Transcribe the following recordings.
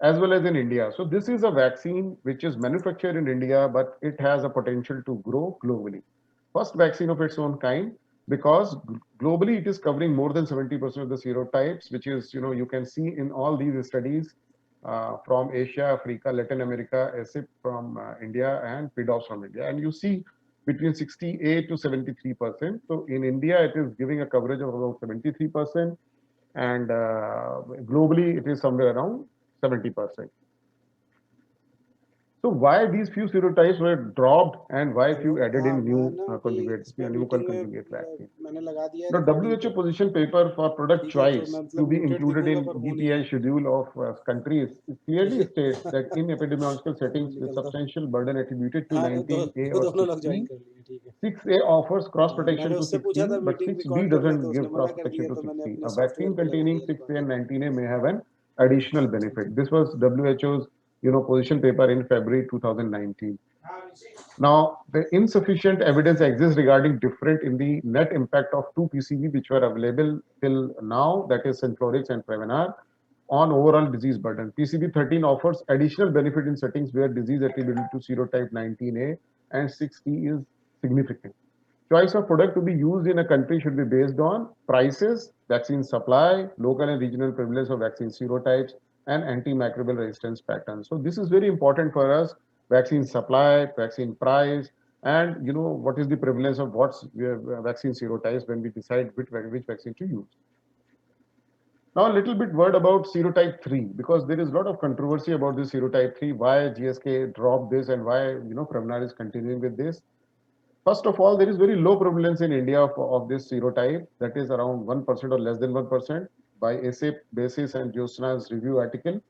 as well as in India. So this is a vaccine which is manufactured in India, but it has a potential to grow globally. First vaccine of its own kind, because globally it is covering more than 70% of the serotypes, which is, you can see in all these studies from Asia, Africa, Latin America, ASIP from India, and PDOS from India. And you see between 68 to 73%. So in India, it is giving a coverage of about 73%, and globally, it is somewhere around 70%. So why these few serotypes were dropped and why hello, few added हाँ in मैं new ना कि conjugate, इस पे pneumococcal meeting में conjugate vaccine? मैंने लगा दिया है The रिकॉर्डिंग WHO पे। position paper for product ठीक है, तो choice मैं to मतलब be म्यूटेड included दिखूंगा in पर हूँ नहीं DPI मैं। schedule of countries ठीक clearly है। states that in epidemiological अब मैं settings with निकलता हूँ। substantial burden attributed to हाँ, 19A or दोनों लोग ज्वाइन 6E, कर लिए, ठीक है। 6A offers cross मैंने protection to उससे पूछा 6E, था but मीटिंग 6B रिकॉर्ड कर ले, तो doesn't उसने give मना cross कर protection दिया, to तो मैंने 6E. अपने A सॉफ्टवेयर vaccine पे लगा containing दिया 6A and recording. 19A may have an additional benefit. This was WHO's position paper in February 2019. Now, the insufficient evidence exists regarding different in the net impact of two PCV which were available till now, that is Synflorix and Prevenar, on overall disease burden. PCV 13 offers additional benefit in settings where disease attributed to serotype 19A and 6E is significant. Choice of product to be used in a country should be based on prices, vaccine supply, local and regional prevalence of vaccine serotypes, and antimicrobial resistance patterns. So this is very important for us: vaccine supply, vaccine price, and what is the prevalence of what's vaccine serotypes when we decide which vaccine to use. Now, a little bit word about serotype 3, because there is a lot of controversy about this serotype 3, why GSK dropped this and why Prevnar is continuing with this. First of all, there is very low prevalence in India of this serotype, that is around 1% or less than 1% by ASIP basis and Jyotsna's review article.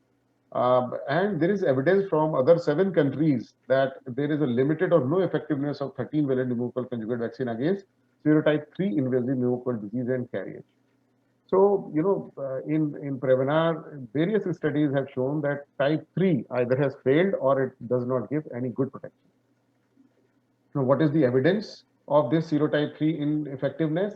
And there is evidence from other 7 countries that there is a limited or no effectiveness of 13-valent pneumococcal conjugate vaccine against serotype 3 invasive pneumococcal disease and carriage. So, in Prevenar, various studies have shown that type 3 either has failed or it does not give any good protection. Now, what is the evidence of this serotype 3 in effectiveness?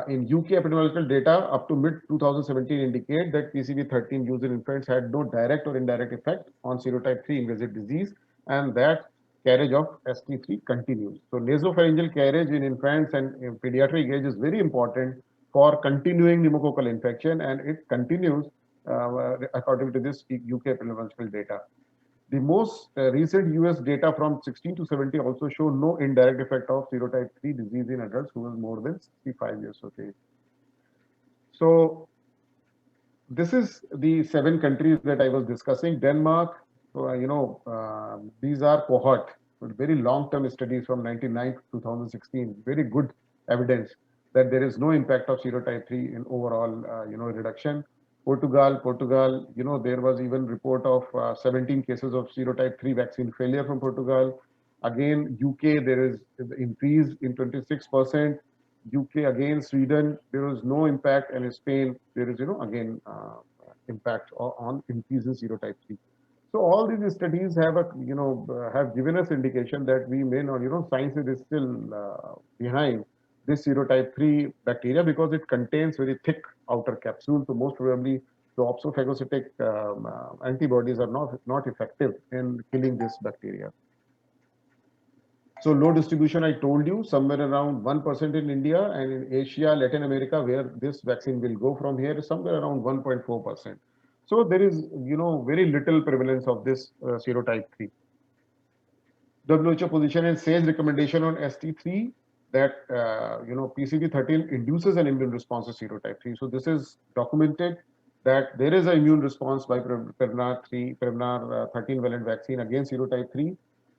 In UK epidemiological data up to mid 2017 indicate that PCV13 used in infants had no direct or indirect effect on serotype 3 invasive disease, and that carriage of ST3 continues. So nasopharyngeal carriage in infants and in pediatric age is very important for continuing pneumococcal infection, and it continues according to this UK epidemiological data. The most recent US data from 16 to 70 also show no indirect effect of serotype 3 disease in adults who are more than 65 years of age. So this is the 7 countries that I was discussing. Denmark, these are cohort, very long-term studies from 1999 to 2016, very good evidence that there is no impact of serotype 3 in overall, reduction. Portugal, there was even report of 17 cases of serotype 3 vaccine failure from Portugal. Again, UK, there is increase in 26%. UK again, Sweden, there was no impact, and in Spain, there is, again, impact on increase in serotype 3. So all these studies have have given us indication that we may not, science is still behind this serotype 3 bacteria because it contains very thick outer capsule. So most probably the opsophagocytic antibodies are not effective in killing this bacteria. So low distribution, I told you, somewhere around 1% in India, and in Asia, Latin America, where this vaccine will go from here, somewhere around 1.4%. So there is, very little prevalence of this serotype 3. WHO position and says recommendation on ST3 that, PCV13 induces an immune response to serotype 3. So this is documented that there is an immune response by Prevnar 13 valent vaccine against serotype 3,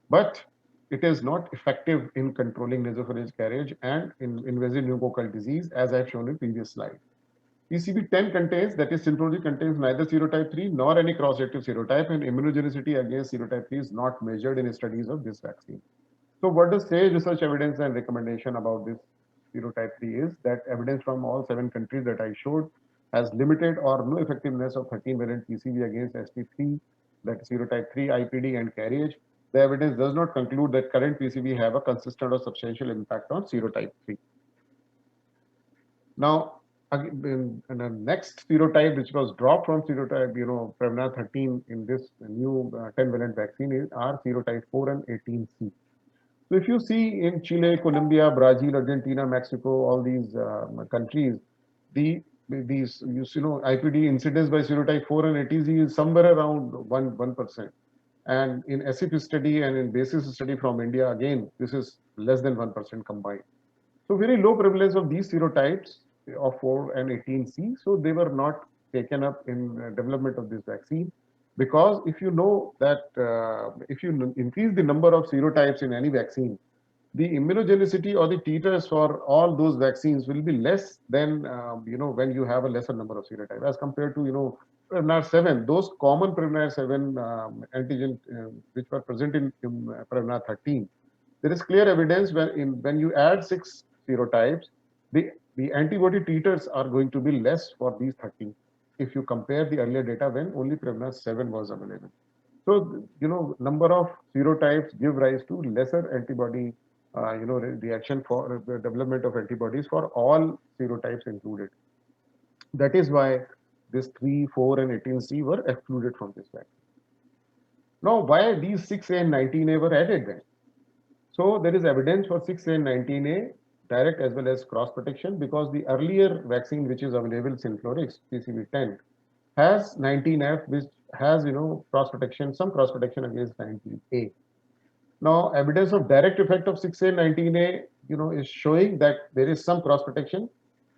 but it is not effective in controlling nasopharyngeal carriage and in invasive pneumococcal disease, as I have shown in previous slide. PCV10 contains, that is Synflorix contains neither serotype 3 nor any cross-reactive serotype, and immunogenicity against serotype 3 is not measured in studies of this vaccine. So what does say research evidence and recommendation about this serotype 3 is that evidence from all 7 countries that I showed has limited or no effectiveness of 13-valent PCV against ST3, that serotype 3, IPD, and carriage. The evidence does not conclude that current PCV have a consistent or substantial impact on serotype 3. Now, And the next serotype, which was dropped from serotype, Prevnar 13 in this new 10-valent vaccine, are serotype 4 and 18C. So if you see in Chile, Colombia, Brazil, Argentina, Mexico, all these countries, the these IPD incidence by serotype 4 and 18C is somewhere around 1%. And in ACIP study and in BASIS study from India, again, this is less than 1% combined. So very low prevalence of these serotypes of 4 and 18C. So they were not taken up in development of this vaccine, because if you know that if you increase the number of serotypes in any vaccine, the immunogenicity or the titers for all those vaccines will be less than when you have a lesser number of serotypes as compared to Prevnar 7. Those common Prevnar 7 antigen which were present in Prevnar 13, there is clear evidence when you add 6 serotypes, the antibody titers are going to be less for these 13 if you compare the earlier data when only Prevnar 7 was available. So, number of serotypes give rise to lesser antibody, reaction for the development of antibodies for all serotypes included. That is why this 3, 4, and 18C were excluded from this vaccine. Now, why these 6A and 19A were added then? So there is evidence for 6A and 19A direct as well as cross protection, because the earlier vaccine which is available, Synflorix PCV10, has 19F, which has cross protection, some cross protection against 19A. Now, evidence of direct effect of 6A and 19A, is showing that there is some cross protection.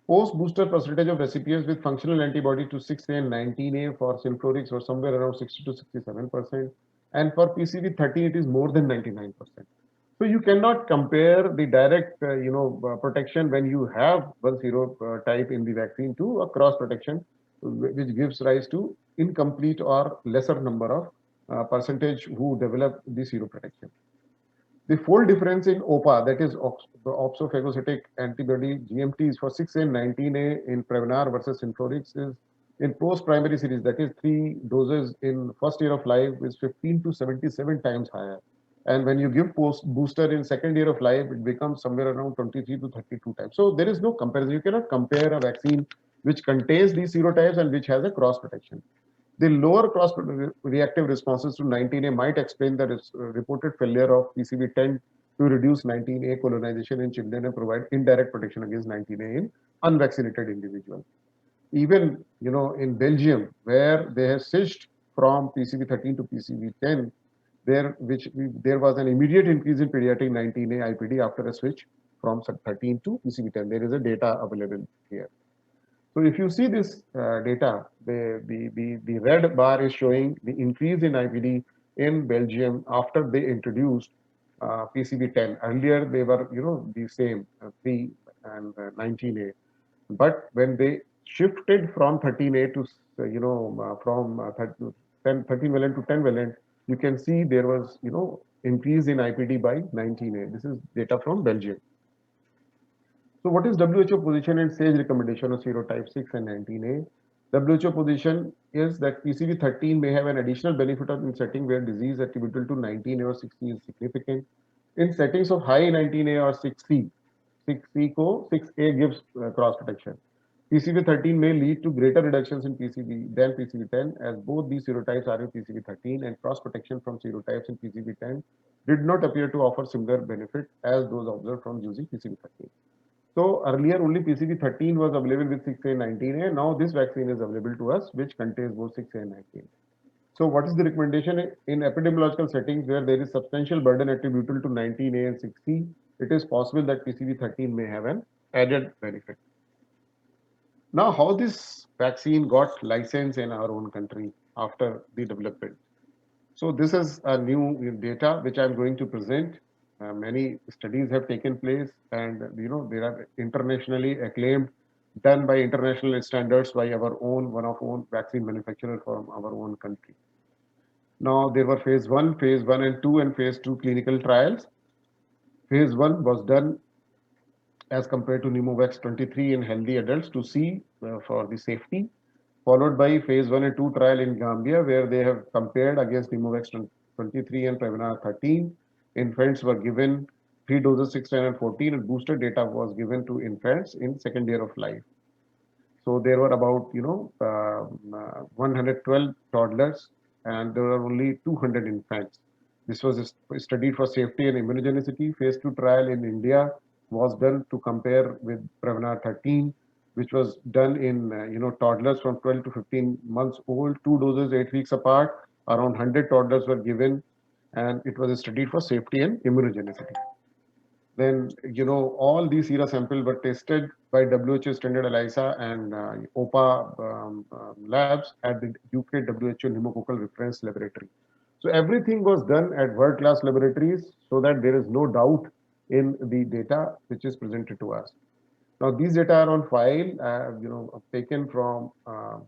Post booster percentage of recipients with functional antibody to 6A and 19A for Synflorix was somewhere around 60 to 67%, and for PCV13 it is more than 99%. So you cannot compare the direct, protection when you have one serotype in the vaccine to a cross protection, which gives rise to incomplete or lesser number of percentage who develop the seroprotection. The fold difference in OPA, that is the opsophagocytic antibody GMTs for 6A and 19A in Prevnar versus Synflorix, is in post-primary series, that is 3 doses in first year of life, is 15 to 77 times higher. And when you give post booster in second year of life, it becomes somewhere around 23 to 32 times. So there is no comparison. You cannot compare a vaccine which contains these serotypes and which has a cross protection. The lower cross reactive responses to 19A might explain the reported failure of PCV10 to reduce 19A colonization in children and provide indirect protection against 19A in unvaccinated individuals. Even in Belgium, where they have switched from PCV13 to PCV10, there was an immediate increase in pediatric 19A IPD after a switch from 13 to PCV10. There is a data available here. So if you see this data, the red bar is showing the increase in IPD in Belgium after they introduced PCV10. Earlier they were the same 3 and 19A, but when they shifted from 13A to from 13 valent to 10 valent, you can see there was increase in IPD by 19A. This is data from Belgium. So what is WHO position and SAGE recommendation of serotype 6 and 19A? WHO position is that PCV13 may have an additional benefit in setting where disease attributable to 19A or 6C is significant. In settings of high 19A or 6C, 6A gives cross protection. PCV13 may lead to greater reductions in PCV than PCV10, as both these serotypes are in PCV13, and cross protection from serotypes in PCV10 did not appear to offer similar benefit as those observed from using PCV13. So earlier only PCV13 was available with 6A and 19A. Now this vaccine is available to us, which contains both 6A and 19A. So what is the recommendation in epidemiological settings where there is substantial burden attributable to 19A and 6C? It is possible that PCV13 may have an added benefit. Now, how this vaccine got licensed in our own country after the development? So this is a new data which I'm going to present. Many studies have taken place, and there are internationally acclaimed, done by international standards by one of own vaccine manufacturer from our own country. Now there were phase 1 and 2 and phase 2 clinical trials. Phase 1 was done as compared to Pneumovax 23 in healthy adults to see for the safety, followed by phase 1 and 2 trial in Gambia, where they have compared against Pneumovax 23 and Prevnar 13. Infants were given 3 doses, 6, 10, and 14, and booster data was given to infants in second year of life. So there were about 112 toddlers, and there were only 200 infants. This was studied for safety and immunogenicity. Phase 2 trial in India was done to compare with Prevnar 13, which was done in toddlers from 12 to 15 months old, two doses 8 weeks apart. Around 100 toddlers were given, and it was studied for safety and immunogenicity. Then, all these sera samples were tested by WHO standard ELISA and OPA labs at the UK WHO pneumococcal reference laboratory. So everything was done at world-class laboratories so that there is no doubt in the data which is presented to us. Now these data are on file, taken from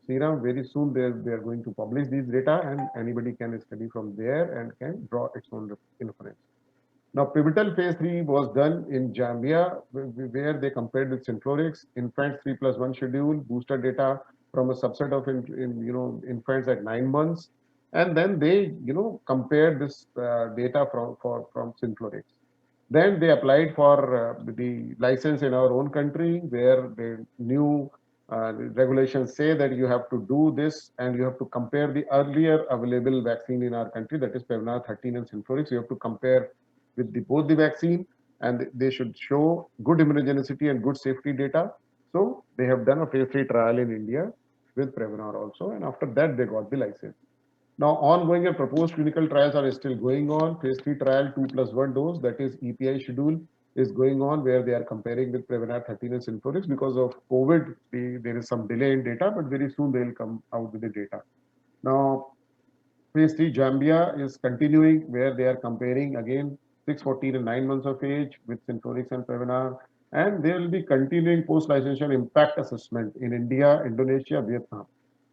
Serum. Very soon they are going to publish these data, and anybody can study from there and can draw its own inference. Now, pivotal phase 3 was done in Zambia, where they compared with Synflorix, infants 3+1 schedule, booster data from a subset of infants at 9 months, and then they compared this data from Synflorix. Then they applied for the license in our own country, where the new regulations say that you have to do this and you have to compare the earlier available vaccine in our country, that is Prevnar 13 and Synflorix. You have to compare with both the vaccine, and they should show good immunogenicity and good safety data. So they have done a phase 3 trial in India with Prevnar also, and after that they got the license. Now, ongoing and proposed clinical trials are still going on. Phase 3 trial 2+1 dose, that is EPI schedule, is going on, where they are comparing with Prevnar 13 and Synflorix. Because of COVID, there is some delay in data, but very soon they will come out with the data. Now, phase 3 Zambia is continuing, where they are comparing again 6, 14 and 9 months of age with Synflorix and Prevnar, and there will be continuing post-licensure impact assessment in India, Indonesia, Vietnam.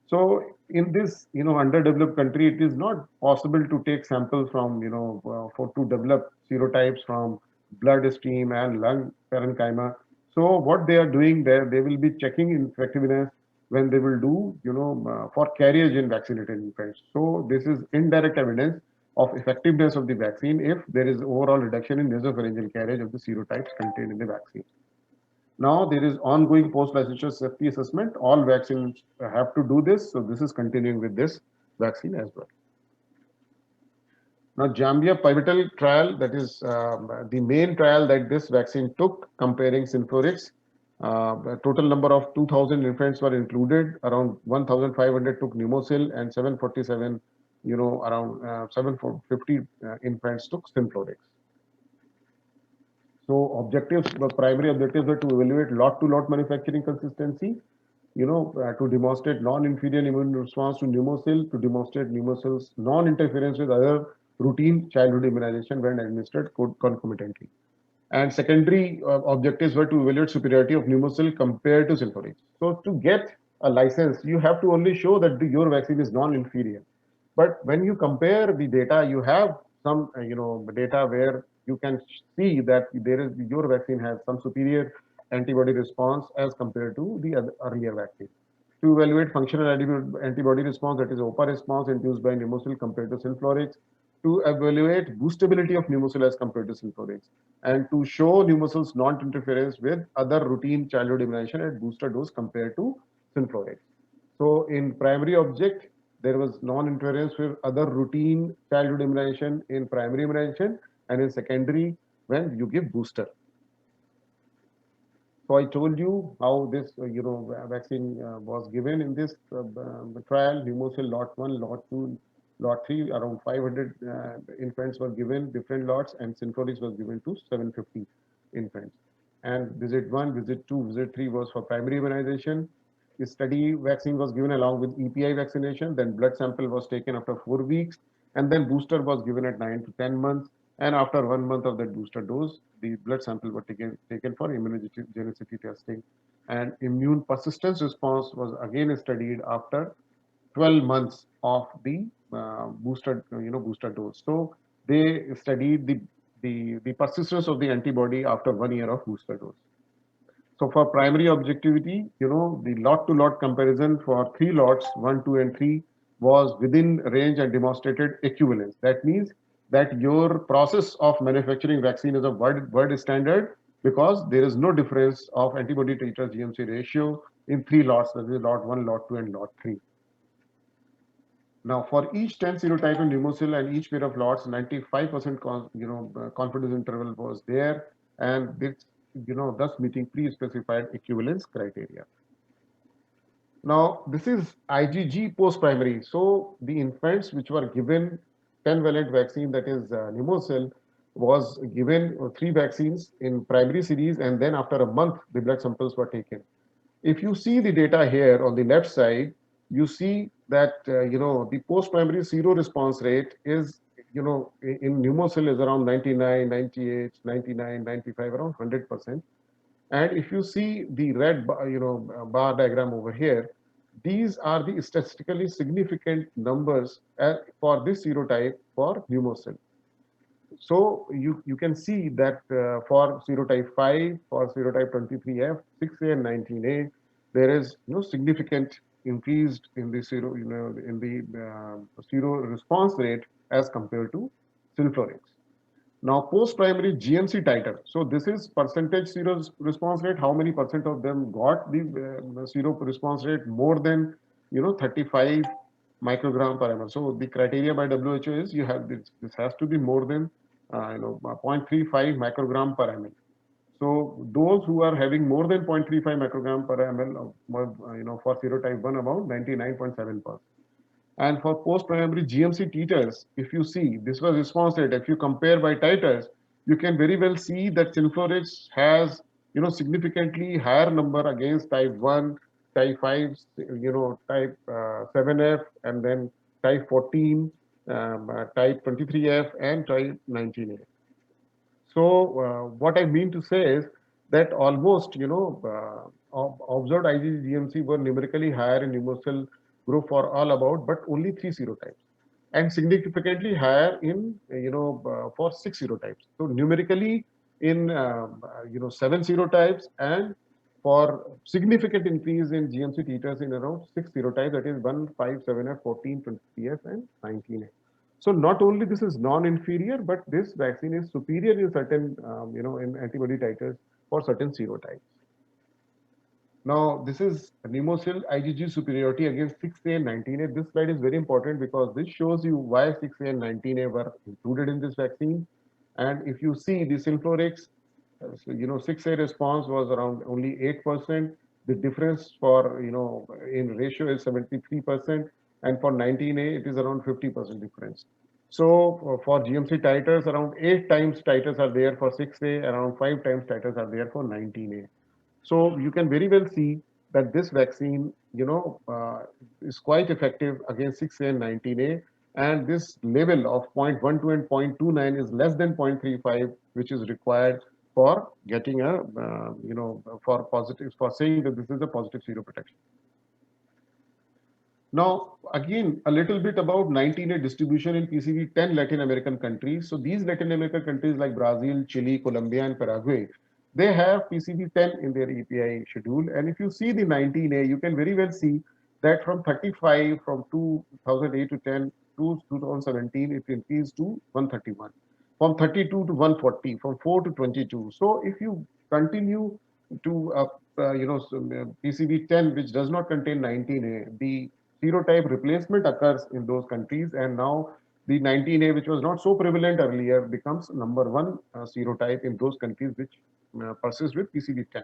So in this, underdeveloped country, it is not possible to take samples from, to develop serotypes from blood stream and lung parenchyma. So what they are doing there, they will be checking effectiveness when they will do, for carriage in vaccinated infants. So this is indirect evidence of effectiveness of the vaccine if there is overall reduction in nasopharyngeal carriage of the serotypes contained in the vaccine. Now there is ongoing post-licensure safety assessment. All vaccines have to do this, so this is continuing with this vaccine as well. Now, Zambia pivotal trial, that is the main trial that this vaccine took, comparing Synflorix. The total number of 2,000 infants were included. Around 1,500 took Pneumocil, and 747, around 750 infants took Synflorix. So objectives, the primary objectives were to evaluate lot-to-lot manufacturing consistency, to demonstrate non-inferior immune response to Pneumocil, to demonstrate Pneumocil's non-interference with other routine childhood immunization when administered concomitantly. And secondary objectives were to evaluate superiority of Pneumocil compared to Synflorix. So to get a license, you have to only show that your vaccine is non-inferior. But when you compare the data, you have some, data where you can see that your vaccine has some superior antibody response as compared to the earlier vaccine. To evaluate functional antibody response, that is OPA response induced by Pneumocil compared to Synflorix, to evaluate boostability of Pneumocil as compared to Synflorix, and to show Pneumocil's non-interference with other routine childhood immunization at booster dose compared to Synflorix. So in primary object, there was non-interference with other routine childhood immunization in primary immunization, and in secondary when you give booster. So I told you how this, vaccine was given in this trial. Pneumocil lot 1, lot 2, lot 3, around 500 infants were given different lots, and Synflorix was given to 750 infants. And visit 1, visit 2, visit 3 was for primary immunization. The study vaccine was given along with EPI vaccination. Then blood sample was taken after 4 weeks, and then booster was given at 9 to 10 months. And after 1 month of that booster dose, the blood sample were taken for immunogenicity testing. And immune persistence response was again studied after 12 months of the booster dose. So they studied the persistence of the antibody after 1 year of booster dose. So for primary objectivity, the lot-to-lot comparison for 3 lots, 1, 2, and 3, was within range and demonstrated equivalence. That means that your process of manufacturing vaccine is a world standard, because there is no difference of antibody titer GMC ratio in 3 lots, that is lot 1, lot 2, and lot 3. Now, for each 10 serotype in pneumocil and each pair of lots, 95% confidence interval was there, and this, thus meeting pre-specified equivalence criteria. Now, this is IgG post-primary. So, the infants which were given 10-valent vaccine, that is pneumocil, was given 3 vaccines in primary series, and then after a month, the blood samples were taken. If you see the data here on the left side, you see that the post-primary sero response rate is in pneumocil is around 99, 98, 99, 95, around 100%. And if you see the red bar diagram over here, these are the statistically significant numbers for this serotype for pneumocil. So you can see that for serotype 5, for serotype 23F, 6A, and 19A, there is significant increased in the sero response rate as compared to Synflorix. Now, post-primary GMC titer. So this is percentage sero response rate. How many percent of them got the sero response rate more than 35 microgram per ml. So the criteria by WHO is you have this. This has to be more than 0.35 microgram per ml. So those who are having more than 0.35 microgram per ml, for serotype 1, about 99.7%. And for post-primary GMC titers, if you see, this was response rate. If you compare by titers, you can very well see that Synflorix has, significantly higher number against type 1, type 5, type 7F, and then type 14, type 23F, and type 19A. So what I mean to say is that almost, observed IgG-GMC were numerically higher in pneumocil group for all about, but only 3 serotypes, and significantly higher in, for 6 serotypes. So numerically in, 7 serotypes, and for significant increase in GMC titers in around 6 serotypes, that is 1, 5, 7F, 14, 20F, and 19A. So not only this is non-inferior, but this vaccine is superior in certain, in antibody titers for certain serotypes. Now, this is pneumocil IgG superiority against 6A and 19A. This slide is very important because this shows you why 6A and 19A were included in this vaccine. And if you see the Synflorix, 6A response was around only 8%. The difference for, in ratio is 73%. And for 19A, it is around 50% difference. So for GMC titers, around 8 times titers are there for 6A, around 5 times titers are there for 19A. So you can very well see that this vaccine, is quite effective against 6A and 19A. And this level of 0.12 and 0.29 is less than 0.35, which is required for getting a, for positive, for saying that this is a positive seroprotection. Now, again, a little bit about 19A distribution in PCV10 Latin American countries. So these Latin American countries like Brazil, Chile, Colombia, and Paraguay, they have PCV10 in their API schedule. And if you see the 19A, you can very well see that from 35, from 2008 to 10 to 2017, it increased to 131. From 32 to 140, from 4 to 22. So if you continue to, PCV10, which does not contain 19A, the serotype replacement occurs in those countries, and now the 19A, which was not so prevalent earlier, becomes number 1 serotype in those countries which persist with PCV10.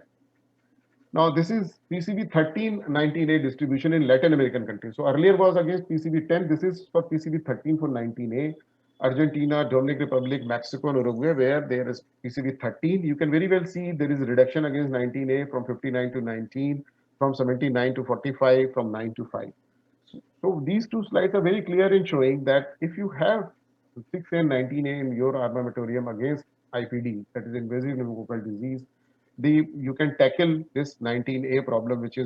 Now, this is PCV13 19A distribution in Latin American countries. So earlier was against PCV10. This is for PCV13 for 19A. Argentina, Dominican Republic, Mexico, and Uruguay, where there is PCV13. You can very well see there is a reduction against 19A from 59 to 19, from 79 to 45, from 9 to 5. So these two slides are very clear in showing that if you have 6A and 19A in your armamentarium against IPD, that is invasive pneumococcal disease, you can tackle this 19A problem, which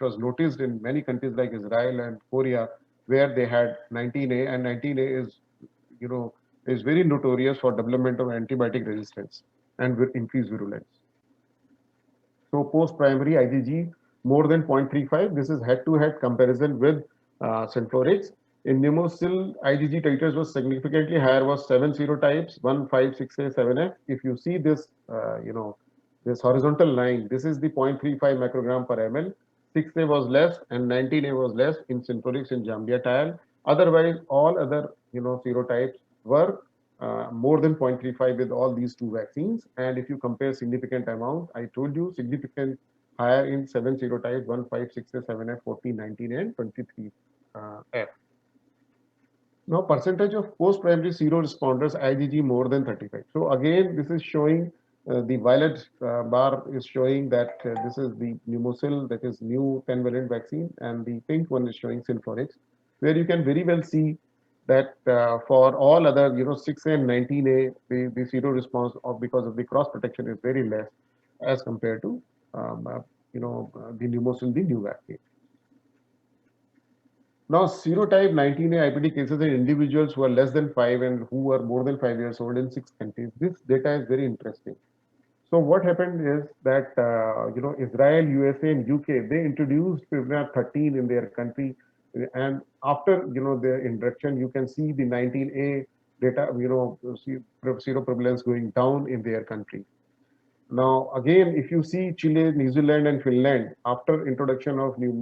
was noticed in many countries like Israel and Korea, where they had 19A, and 19A is very notorious for development of antibiotic resistance and with increased virulence. So post-primary IgG more than 0.35. This is head-to-head comparison with Synflorix. In pneumocil, IgG titers was significantly higher, was 7 serotypes, 1, 5, 6A, 7F. If you see this, This horizontal line, this is the 0.35 microgram per ml. 6A was less and 19A was less in Synflorix in Jambiatal. Otherwise, all other serotypes were more than 0.35 with all these two vaccines. And if you compare significant amount, I told you significant higher in 7 serotypes: 1, 5, 6, 7F, 14, 19, and 23F. Now, percentage of post-primary sero-responders IgG more than 35. So again, this is showing the violet bar is showing that this is the Pneumocil, that is new 10-valent vaccine, and the pink one is showing Synflorix, where you can very well see that for all other, 6A and 19A, the sero response of because of the cross protection is very less as compared to, the Pneumocil, the new vaccine. Now, serotype 19A IPD cases in individuals who are less than 5 and who are more than 5 years old in 6 countries. This data is very interesting. So what happened is that, Israel, USA, and UK, they introduced Prevnar 13 in their country. And after, their introduction, you can see the 19A data, seroprevalence going down in their country. Now, again, if you see Chile, New Zealand, and Finland, after introduction of new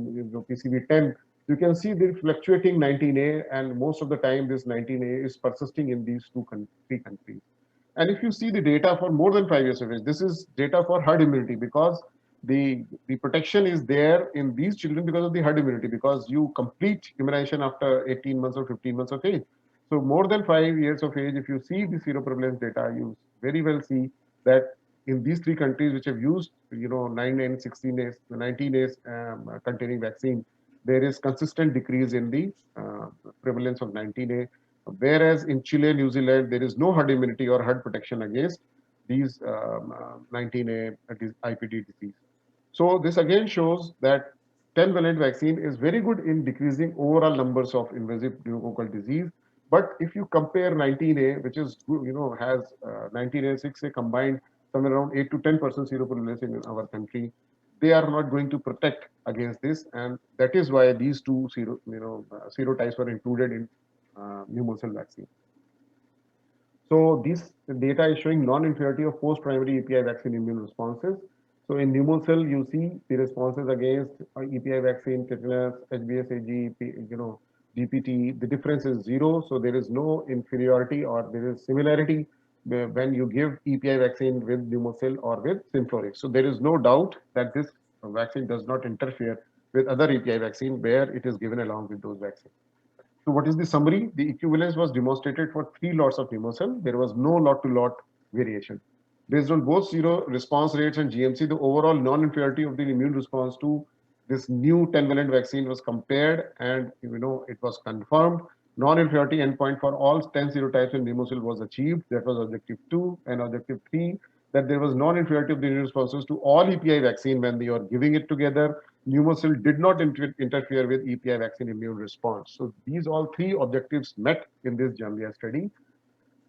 PCV10, you can see the fluctuating 19A, and most of the time this 19A is persisting in these three countries. And if you see the data for more than 5 years of age, this is data for herd immunity, because the protection is there in these children because of the herd immunity, because you complete immunization after 18 months or 15 months of age. So more than 5 years of age, if you see the seroprevalence data, you very well see that in these three countries which have used 9 and 16 days, 19 days containing vaccine, there is consistent decrease in the prevalence of 19A, whereas in Chile, New Zealand, there is no herd immunity or herd protection against these 19A IPD disease. So this again shows that 10-valent vaccine is very good in decreasing overall numbers of invasive pneumococcal disease. But if you compare 19A, which is, has 19A, 6A combined somewhere around 8 to 10% seroprevalence in our country, they are not going to protect against this. And that is why these two serotypes were included in pneumococcal vaccine. So this data is showing non-inferiority of post-primary EPI vaccine immune responses. So in pneumococcal, you see the responses against EPI vaccine, tetanus, HBsAg, DPT. The difference is zero. So there is no inferiority, or there is similarity when you give EPI vaccine with pneumococcal or with Synflorix. So there is no doubt that this vaccine does not interfere with other EPI vaccine where it is given along with those vaccines. So what is the summary? The equivalence was demonstrated for 3 lots of pneumococcal. There was no lot-to-lot variation. Based on both zero response rates and GMC, the overall non-inferiority of the immune response to this new 10-valent vaccine was compared, and it was confirmed. Non-inferiority endpoint for all 10 serotypes in pneumococcal was achieved. That was objective 2, and objective 3, that there was non-inferiority of the immune responses to all EPI vaccine when you are giving it together. Pneumococcal did not interfere with EPI vaccine immune response. So these all 3 objectives met in this Jambia study.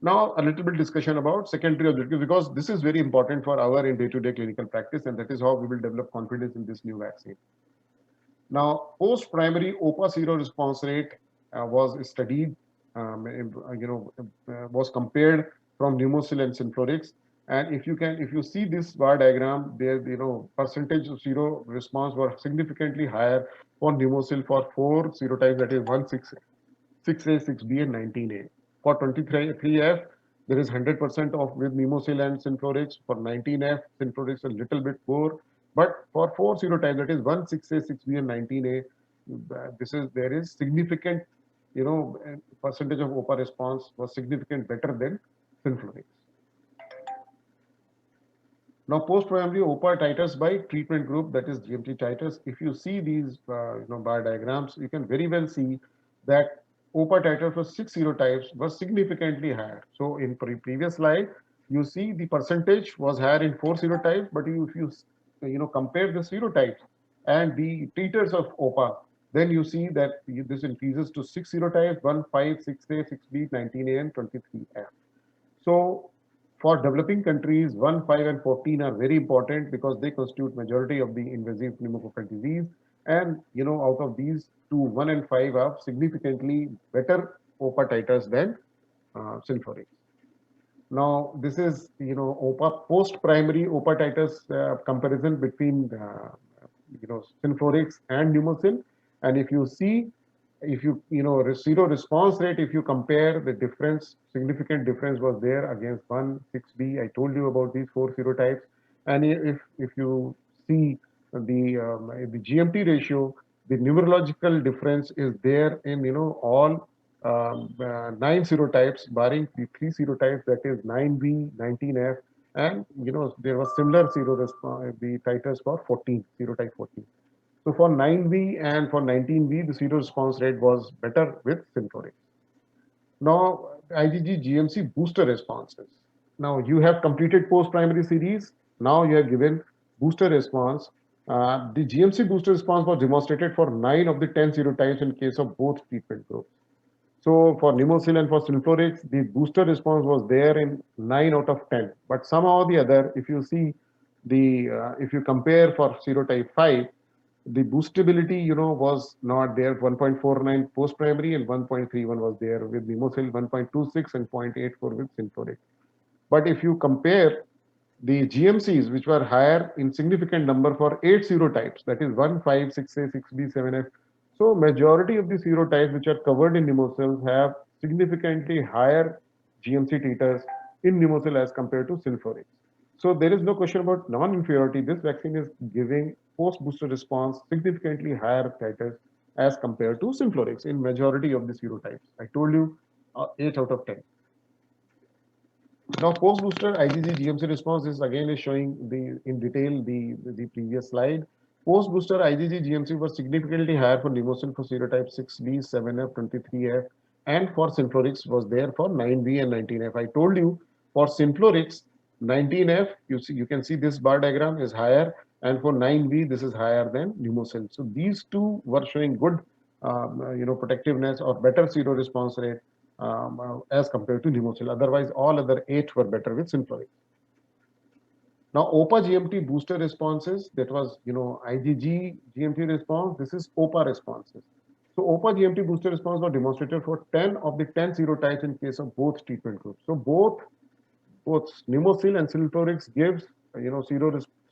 Now, a little bit discussion about secondary objectives, because this is very important for our in day-to-day clinical practice, and that is how we will develop confidence in this new vaccine. Now, post-primary OPA sero response rate was studied, was compared from Pneumococcal and Synflorix. And if you see this bar diagram, there, percentage of sero response were significantly higher for Pneumococcal for 4 serotypes, that is 1, 6A, 6B, and 19A. For 23F, there is 100% of with Pneumococcal and Synflorix. For 19F, Synflorix a little bit more. But for 4 serotypes, that is 1, 6A, 6B, and 19A, there is significant, percentage of OPA response was significant better than Synflorix. Now, post-primary OPA titers by treatment group, that is GMT titers. If you see these, bar diagrams, you can very well see that OPA titer for 6 serotypes was significantly higher. So in previous slide, you see the percentage was higher in 4 serotypes, but if you compare the serotypes and the titers of OPA, then you see that this increases to 6 serotypes: 1, 5, 6A, 6B, 19A, and 23F. So for developing countries, 1, 5, and 14 are very important because they constitute majority of the invasive pneumococcal disease. And out of these two, 1 and 5 have significantly better OPA titers than Synflorix. Now, this is, OPA, post-primary OPA titers comparison between, Synflorix and Pneumosil. And if you see, if you, zero response rate, if you compare the difference, significant difference was there against 1,6B. I told you about these four serotypes. And if you see the GMT ratio, the numerological difference is there in, all nine serotypes, barring the three serotypes, that is 9B, 19F, and there was similar zero response, the titers for 14, serotype 14. So for 9B and for 19B, the zero response rate was better with Synflorix. Now, IgG GMC booster responses. Now you have completed post-primary series. Now you have given booster response. The GMC booster response was demonstrated for 9 of the 10 serotypes in case of both treatment groups. So for Pneumosil and for Synflorix, the booster response was there in 9 out of 10. But somehow or the other, if you see if you compare for serotype 5, the boostability, was not there. 1.49 post-primary and 1.31 was there with Pneumosil, 1.26 and 0.84 with Synflorix. But if you compare the GMCs, which were higher in significant number for 8 serotypes, that is 1, 5, 6A, 6B, 7F. So majority of the serotypes which are covered in Pneumosil have significantly higher GMC titers in Pneumosil as compared to Synflorix. So there is no question about non-inferiority. This vaccine is giving post-booster response significantly higher titers as compared to Synflorix in majority of the serotypes. I told you 8 out of 10. Now, post-booster IgG GMC response is again is showing in detail the previous slide. Post-booster IgG GMC was significantly higher for Pneumosil for serotype 6B, 7F, 23F, and for Synflorix was there for 9B and 19F. I told you for Synflorix, 19F, you can see this bar diagram is higher, and for 9B, this is higher than Pneumosil. So these two were showing good, protectiveness or better sero response rate as compared to Pneumosil. Otherwise, all other 8 were better with Synflorix. Now, OPA GMT booster responses, that was, IgG GMT response. This is OPA responses. So OPA GMT booster response was demonstrated for 10 of the 10 serotypes in case of both treatment groups. So both Pneumosil and Synflorix gives,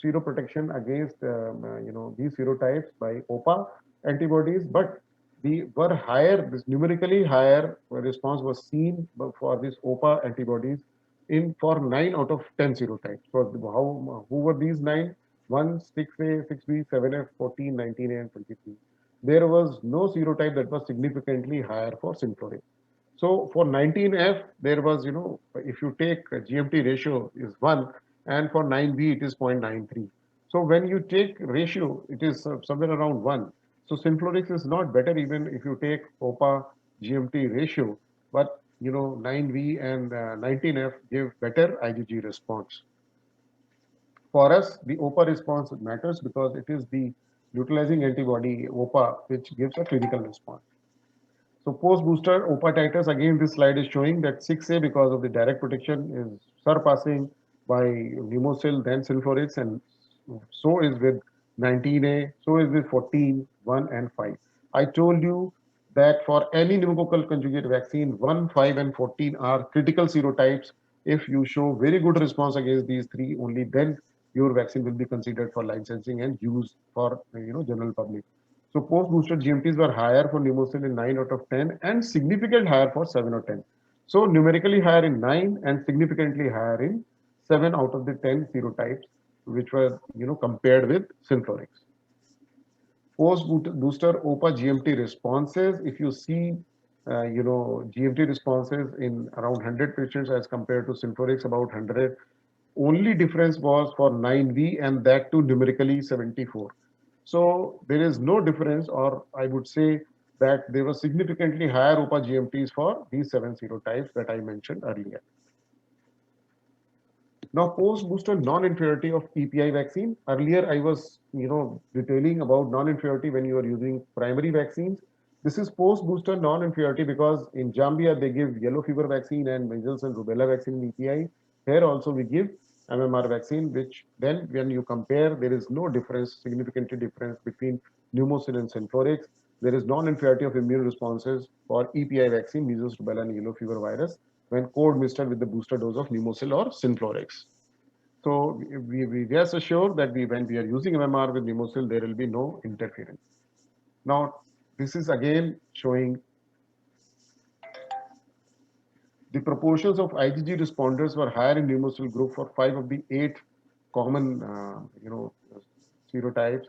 zero protection against, these serotypes by OPA antibodies, but the were higher, this numerically higher response was seen for these OPA antibodies in for 9 out of 10 serotypes. So who were these 9? 1, 6A, 6B, 7F, 14, 19A, and 23. There was no serotype that was significantly higher for Synflorix. So for 19F, there was, if you take GMT ratio is 1, and for 9B, it is 0.93. So when you take ratio, it is somewhere around 1. So Synflorix is not better even if you take OPA GMT ratio, but 9V and 19F give better IgG response. For us, the OPA response matters because it is the neutralizing antibody OPA which gives a clinical response. So post-booster OPA titers, again, this slide is showing that 6A, because of the direct protection, is surpassing by Pneumosil, then Synflorix, and so is with 19A, so is with 14, 1, and 5. I told you that for any pneumococcal conjugate vaccine, 1, 5, and 14 are critical serotypes. If you show very good response against these three, only then your vaccine will be considered for licensing and use for general public. So post-booster GMTs were higher for Pneumosil in 9 out of 10 and significantly higher for 7 or 10. So numerically higher in 9 and significantly higher in 7 out of the 10 serotypes, which were compared with Synflorix. Post-booster OPA GMT responses, if you see, GMT responses in around 100 patients as compared to Synflorix about 100, only difference was for 9V and that too numerically 74. So there is no difference, or I would say that there was significantly higher OPA GMTs for these 7 serotypes that I mentioned earlier. Now, post-booster non-inferiority of EPI vaccine. Earlier, I was, detailing about non-inferiority when you are using primary vaccines. This is post-booster non-inferiority because in Zambia, they give yellow fever vaccine and measles and rubella vaccine in EPI. Here also we give MMR vaccine, which then when you compare, there is no difference, significantly difference between Pneumosil and Synflorix. There is non-inferiority of immune responses for EPI vaccine, measles, rubella, and yellow fever virus when co-administered with the booster dose of Pneumocil or Synflorix. So we rest assured that when we are using MMR with Pneumocil, there will be no interference. Now, this is again showing the proportions of IgG responders were higher in Pneumocil group for 5 of the 8 common, serotypes,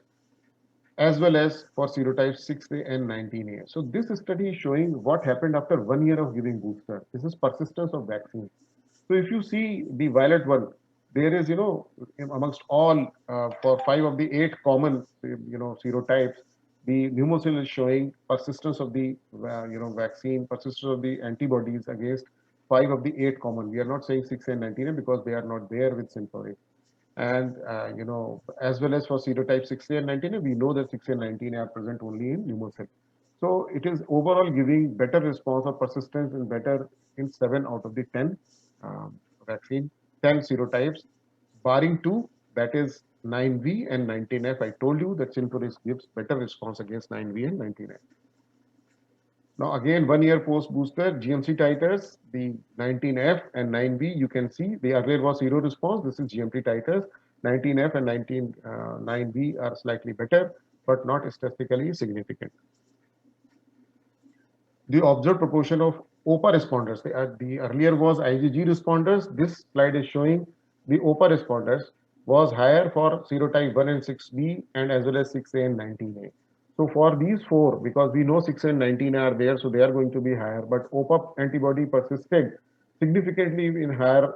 as well as for serotypes 6A and 19A. So this study is showing what happened after 1 year of giving booster. This is persistence of vaccine. So if you see the violet one, there is, amongst all, for 5 of the 8 common, serotypes, the pneumocil is showing persistence of the, vaccine, persistence of the antibodies against 5 of the 8 common. We are not saying 6 and 19 because they are not there with Synflorix. And, as well as for serotype 6A and 19A, we know that 6 and 19A are present only in pneumocil. So it is overall giving better response or persistence and better in 7 out of the 10 vaccine, 10 serotypes, barring 2, that is 9V and 19F. I told you that Synflorix gives better response against 9V and 19F. Now again, 1 year post booster, GMC titers, the 19F and 9V, you can see the earlier was zero response. This is GMT titers. 19F and 9V are slightly better, but not statistically significant. The observed proportion of OPA responders, the earlier was IgG responders. This slide is showing the OPA responders was higher for serotype 1 and 6B and as well as 6A and 19A. So for these 4, because we know 6 and 19 are there, so they are going to be higher, but OPA antibody persisted significantly in higher,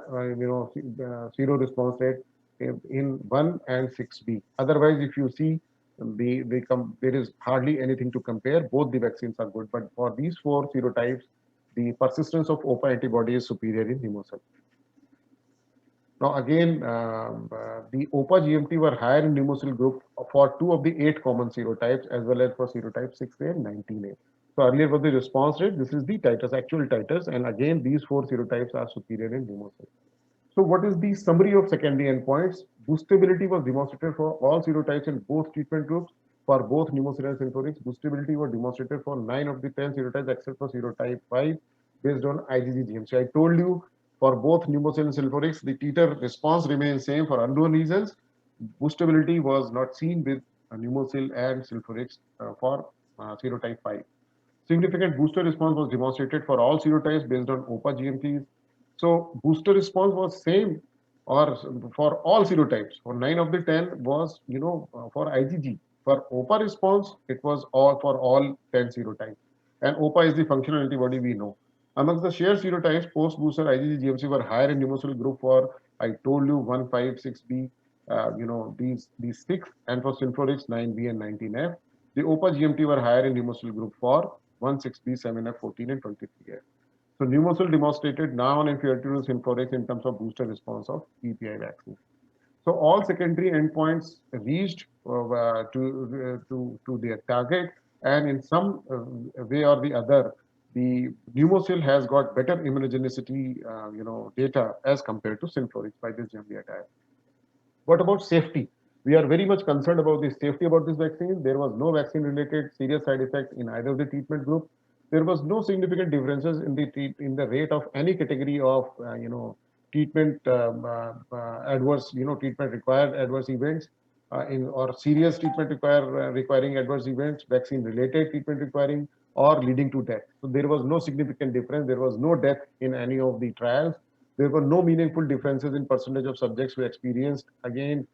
sero response rate in 1 and 6B. Otherwise, if you see, there is hardly anything to compare. Both the vaccines are good, but for these 4 serotypes, the persistence of OPA antibody is superior in pneumocil. Now again, the OPA GMT were higher in pneumocil group for 2 of the 8 common serotypes as well as for serotype 6A and 19A. So earlier was the response rate. This is the titers, actual titers, and again these 4 serotypes are superior in pneumocil. So what is the summary of secondary endpoints? Boostability was demonstrated for all serotypes in both treatment groups. For both pneumocil and Synflorix, boostability was demonstrated for 9 of the 10 serotypes except for serotype 5 based on IgG. So I told you for both pneumocil and Synflorix, the titer response remains same for unknown reasons. Boostability was not seen with pneumocil and Synflorix for serotype 5. Significant booster response was demonstrated for all serotypes based on OPA GMTs. So booster response was same or for all serotypes. For 9 of the 10 was, for IgG. For OPA response, it was all for all 10 serotypes. And OPA is the functional antibody we know. Amongst the shared serotypes, post-booster IgG GMC were higher in pneumocil group for, I told you, 1, 5, 6B, these 6, and for Synflorix 9B and 19F. The OPA GMT were higher in pneumocil group for 1, 6B, 7F, 14, and 23F. So pneumocil demonstrated non-inferiority to Synflorix in terms of booster response of PPI vaccine. So all secondary endpoints reached to their target, and in some way or the other, the pneumocil has got better immunogenicity, data as compared to Synflorix by this Jambia. What about safety? We are very much concerned about the safety about this vaccine. There was no vaccine-related serious side effect in either of the treatment group. There was no significant differences in the rate of any category of treatment adverse treatment required adverse events in or serious treatment requiring adverse events, vaccine-related treatment requiring or leading to death. So there was no significant difference. There was no death in any of the trials. There were no meaningful differences in percentage of subjects who experienced, again,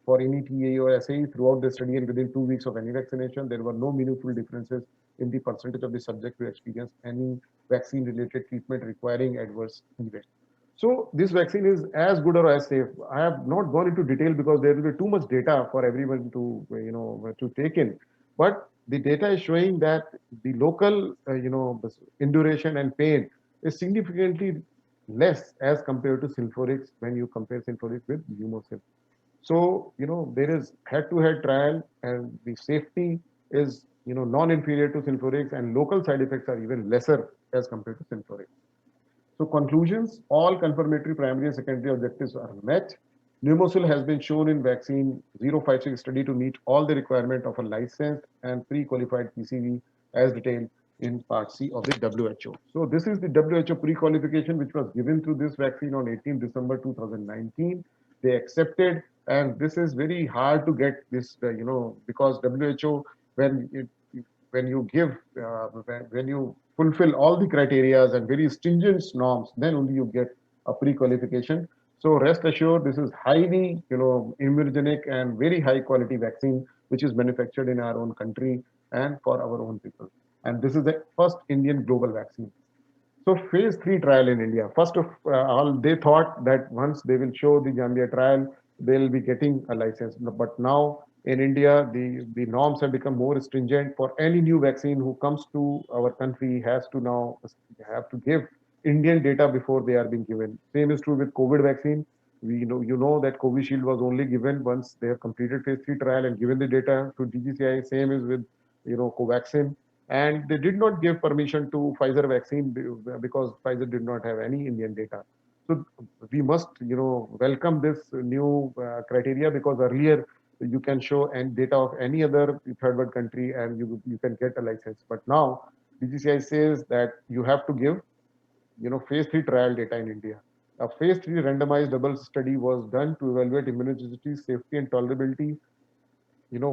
for any TAE or SAE throughout the study and within 2 weeks of any vaccination. There were no meaningful differences in the percentage of the subjects who experienced any vaccine-related treatment requiring adverse events. So this vaccine is as good or as safe. I have not gone into detail because there will be too much data for everyone to take in. But the data is showing that the local, induration and pain is significantly less as compared to Synflorix when you compare Synflorix with Pneumocil. So, there is head-to-head trial and the safety is, non-inferior to Synflorix and local side effects are even lesser as compared to Synflorix. So conclusions, all confirmatory primary and secondary objectives are met. Pneumocil has been shown in vaccine 056 study to meet all the requirement of a licensed and pre-qualified PCV as detailed. in Part C of the WHO. So this is the WHO pre-qualification which was given to this vaccine on 18 December 2019. They accepted, and this is very hard to get this, because WHO, when it, when you give, when you fulfill all the criterias and very stringent norms, then only you get a pre-qualification. So rest assured, this is highly, immunogenic and very high quality vaccine, which is manufactured in our own country and for our own people. And this is the first Indian global vaccine. So phase three trial in India. First of all, they thought that once they will show the Zambia trial, they'll be getting a license. But now in India, the norms have become more stringent. For any new vaccine who comes to our country, has to now have to give Indian data before they are being given. Same is true with COVID vaccine. We know you know that Covishield was only given once they have completed phase three trial and given the data to DGCI. Same is with Covaxin, and they did not give permission to Pfizer vaccine because Pfizer did not have any Indian data. So we must, welcome this new criteria, because earlier you can show and data of any other third world country and you can get a license. But now DGCI says that you have to give, phase three trial data in India. A phase three randomized double study was done to evaluate immunogenicity, safety, and tolerability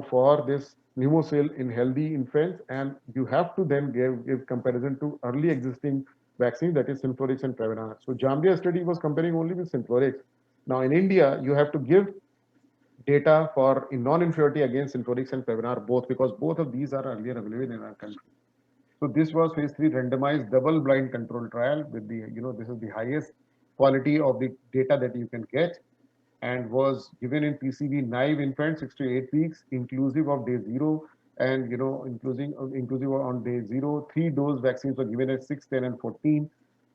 for this pneumocell in healthy infants, and you have to then give comparison to early existing vaccines, that is Synflorix and Prevnar. So Zambia study was comparing only with Synflorix. Now in India, you have to give data for in non-inferiority against Synflorix and Prevnar both, because both of these are earlier available in our country. So this was phase three randomized double-blind control trial with the, this is the highest quality of the data that you can get, and was given in PCV naive infants 6 to 8 weeks, inclusive of day zero, and inclusive on day zero. 3 dose vaccines were given at 6, 10, and 14,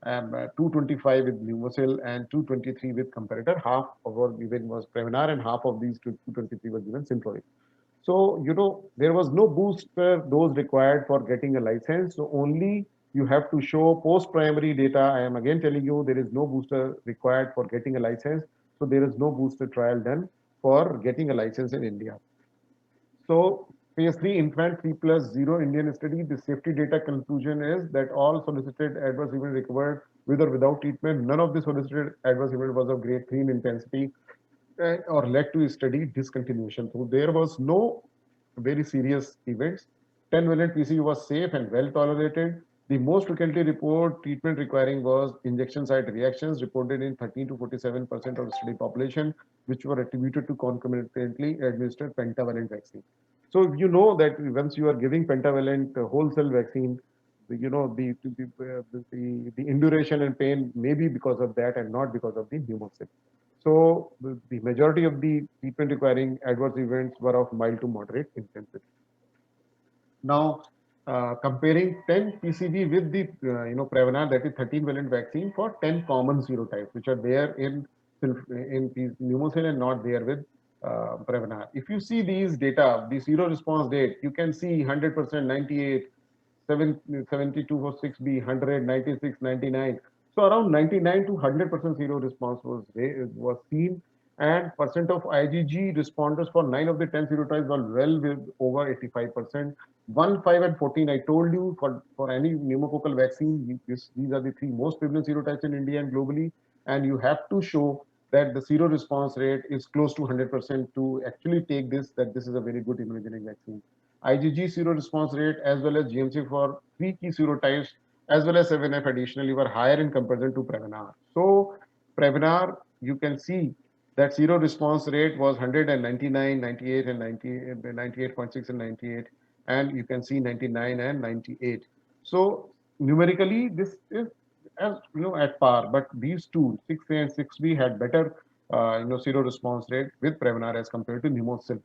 and 225 with Pneumocell and 223 with comparator. Half of what given was Prevnar, and half of these 223 was given Synflorix. So, there was no booster dose required for getting a license. So only you have to show post-primary data. I am again telling you, there is no booster required for getting a license. So there is no booster trial done for getting a license in India. So phase three infant 3+0 Indian study, the safety data conclusion is that all solicited adverse event recovered with or without treatment. None of the solicited adverse event was of grade 3 in intensity or led to study discontinuation. So there was no very serious events. 10-valent PCV was safe and well tolerated. The most frequently reported treatment requiring was injection site reactions, reported in 13 to 47% of the study population, which were attributed to concomitantly administered pentavalent vaccine. So you know that once you are giving pentavalent whole cell vaccine, the induration and pain may be because of that and not because of the pneumococcal. So the majority of the treatment requiring adverse events were of mild to moderate intensity. Now, comparing 10 PCV with the Prevnar, that is 13-valent vaccine for 10 common serotypes, which are there in pneumococcal and not there with Prevnar. If you see these data, the sero response rate, you can see 100%, 98, 72 for 6B, 100, 96, 99. So around 99 to 100% sero response was seen, and percent of IgG responders for 9 of the 10 serotypes were well with over 85%. 1, 5, and 14, I told you, for any pneumococcal vaccine, these are the three most prevalent serotypes in India and globally, and you have to show that the sero response rate is close to 100% to actually take this, that this is a very good immunogenic vaccine. IgG sero response rate as well as GMC for three key serotypes as well as 7F additionally were higher in comparison to Prevnar. So Prevnar, you can see that sero response rate was 199, 98, and 98.6 and 98, and you can see 99 and 98. So numerically, this is at par, but these two, 6A and 6B, had better sero response rate with Prevnar as compared to Pneumocil.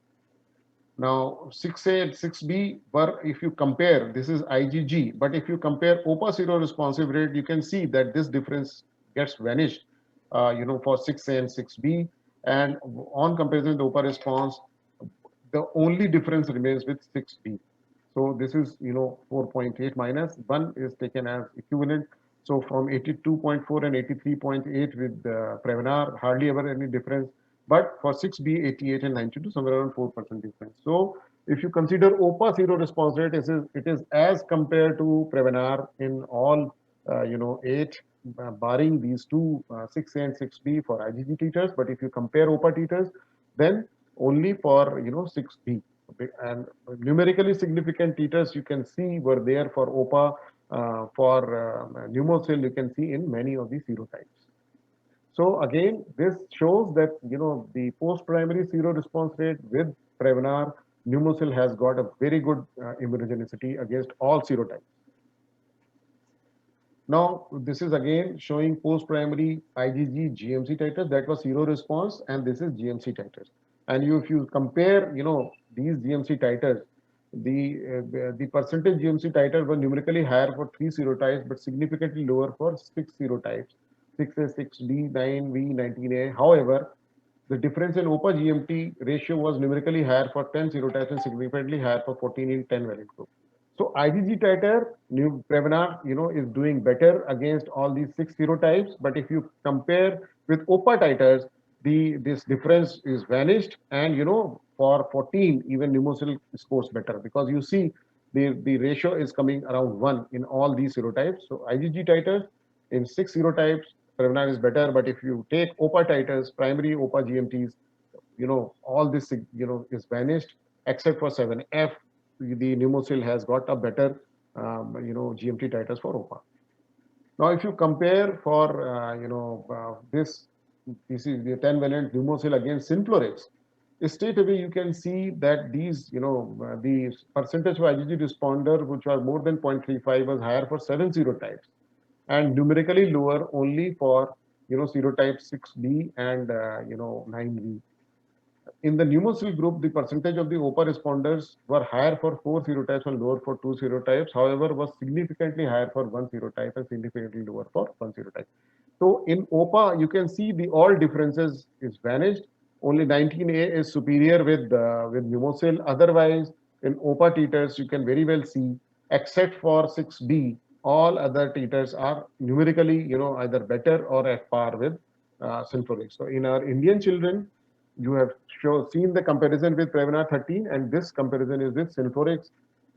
Now, 6A and 6B were, if you compare, this is IgG, but if you compare OPA seroresponsive rate, you can see that this difference gets vanished, for 6A and 6B. And on comparison, the OPA response, the only difference remains with 6B. So this is, 4.8 minus 1 is taken as equivalent. So from 82.4 and 83.8 with Prevnar, hardly ever any difference. But for 6B, 88 and 92, somewhere around 4% difference. So If you consider OPA zero response rate, it is as compared to Prevenar in all, eight, barring these two, 6A and 6B for IgG titers. But if you compare OPA titers, then only for, 6B. Okay, and numerically significant titers you can see were there for OPA, for pneumocil you can see in many of the serotypes. So again, this shows that the post-primary seroresponse rate with Prevnar pneumocil has got a very good immunogenicity against all serotypes. Now, this is again showing post-primary IgG GMC titers. That was seroresponse, and this is GMC titers. And if you compare, these GMC titers, the percentage GMC titer were numerically higher for three serotypes, but significantly lower for six serotypes, 6A, 6B, 9V, 19A. However, the difference in OPA GMT ratio was numerically higher for 10 serotypes and significantly higher for 14 in 10 variant group. So IgG titer, new Prevnar, is doing better against all these six serotypes. But if you compare with OPA titers, this difference is vanished, and for 14 even pneumocil scores better, because you see the ratio is coming around 1 in all these serotypes. So IgG titers in six serotypes, Prevnar is better. But if you take OPA titers, primary OPA GMTs, all this is vanished except for 7F. The pneumocil has got a better GMT titers for OPA. Now, if you compare for this is the 10 valent pneumocil against Synflorix. Straight away you can see that these the percentage of IgG responder which are more than 0.35 was higher for 7 serotypes, and numerically lower only for serotype 6B and 9V. In the pneumocil group, the percentage of the OPA responders were higher for four serotypes and lower for two serotypes. However, was significantly higher for one serotype and significantly lower for one serotype. So in OPA, you can see the all differences is vanished. Only 19A is superior with pneumocil. Otherwise, in OPA titers, you can very well see, except for 6B, all other titers are numerically, either better or at par with Synflorix. So in our Indian children, you have seen the comparison with Prevnar 13, and this comparison is with Synflorix.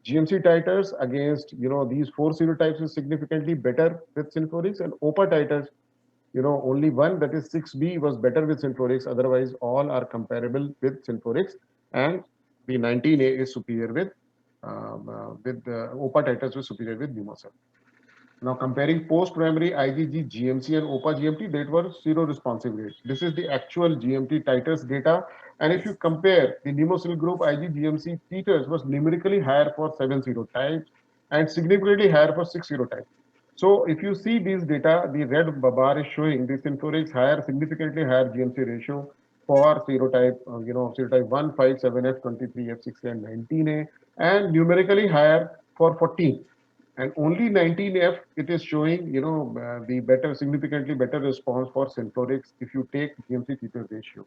GMC titers against these four serotypes is significantly better with Synflorix, and OPA titers, only one, that is 6B, was better with Synflorix. Otherwise, all are comparable with Synflorix, and the 19A is superior with OPA titers was superior with Pneumocil. Now, comparing post-primary IgG, GMC, and OPA GMT, that were seroresponsive rates. This is the actual GMT titers data. And if you compare the pneumocil group, IG GMC titers was numerically higher for 7 serotypes and significantly higher for 6 serotypes. So if you see these data, the red bar is showing the Synflorix higher, significantly higher GMC ratio for serotype, serotype 1, 5, 7F, 23F, 6, and 19A, and numerically higher for 14. And only 19F, it is showing, the better, significantly better response for Synflorix if you take GMC titer ratio.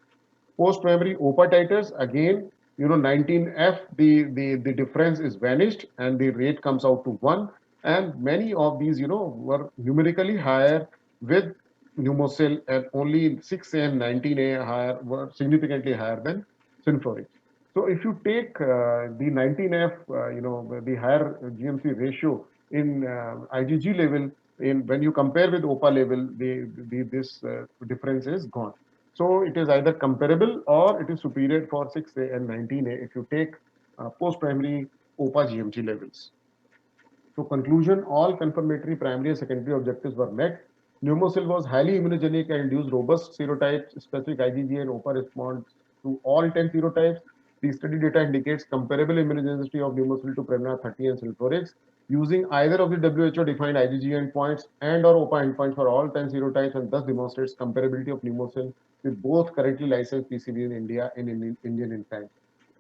Post-primary OPA titers, again, 19F, the difference is vanished and the rate comes out to 1. And many of these, were numerically higher with pneumocil, and only 6A and 19A higher were significantly higher than Synflorix. So if you take the 19F, the higher GMC ratio in IgG level, when you compare with OPA level, this difference is gone. So it is either comparable or it is superior for 6A and 19A if you take post-primary OPA GMT levels. So conclusion, all confirmatory primary and secondary objectives were met. Pneumocil was highly immunogenic and induced robust serotypes, specific IgG and OPA response to all 10 serotypes. The study data indicates comparable immunogenicity of pneumocil to Prevnar 30 and Synflorix using either of the WHO-defined IgG endpoints and or OPA endpoints for all 10 serotypes, and thus demonstrates comparability of pneumocil with both currently licensed PCV in India and in Indian intent.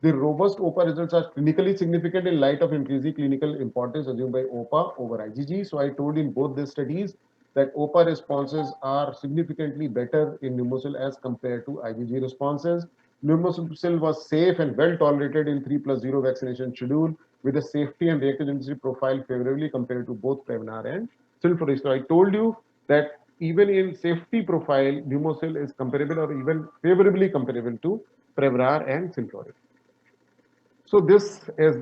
The robust OPA results are clinically significant in light of increasing clinical importance assumed by OPA over IgG. So I told in both the studies that OPA responses are significantly better in pneumocil as compared to IgG responses. Pneumocil was safe and well tolerated in 3+0 vaccination schedule with a safety and reactogenicity profile favorably compared to both Prevnar and Synflorix. So I told you that even in safety profile, pneumocil is comparable or even favorably comparable to Prevnar and Synflorix. So this is,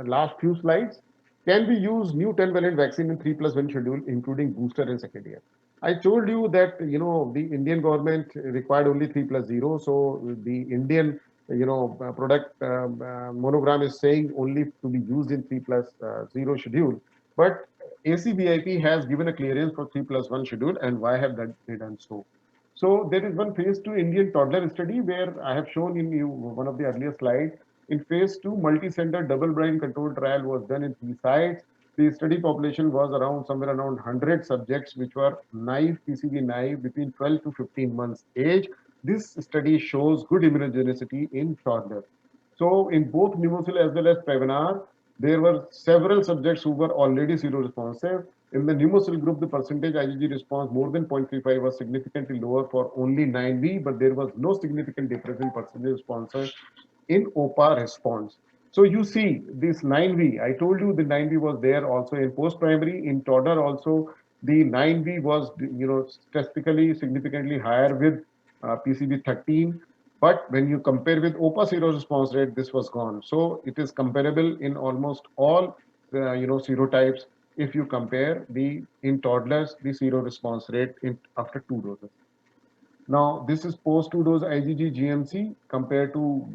last few slides. Can we use new 10-valent vaccine in 3+1 schedule, including booster and second year? I told you that, the Indian government required only 3+0. So the Indian, product monogram is saying only to be used in 3+0 schedule. But ACVIP has given a clearance for 3+1 schedule. And why have they done so? So there is one phase 2 Indian toddler study where I have shown in you one of the earlier slides. In phase 2, multi-center double-blind controlled trial was done in 3 sites. The study population was around somewhere around 100 subjects, which were naive, PCV naive, between 12 to 15 months age. This study shows good immunogenicity in toddlers. So in both Pneumocil as well as Prevenar, there were several subjects who were already seroresponsive. In the Pneumocil group, the percentage IgG response more than 0.35 was significantly lower for only 9V, but there was no significant difference in percentage responses in OPA response. So you see this 9V, I told you the 9V was there also in post-primary. In toddler also, the 9V was, statistically significantly higher with PCB 13. But when you compare with OPA seroresponse rate, this was gone. So it is comparable in almost all, serotypes if you compare the in toddlers, the seroresponse rate after 2 doses. Now, this is post 2 dose IgG GMC compared to,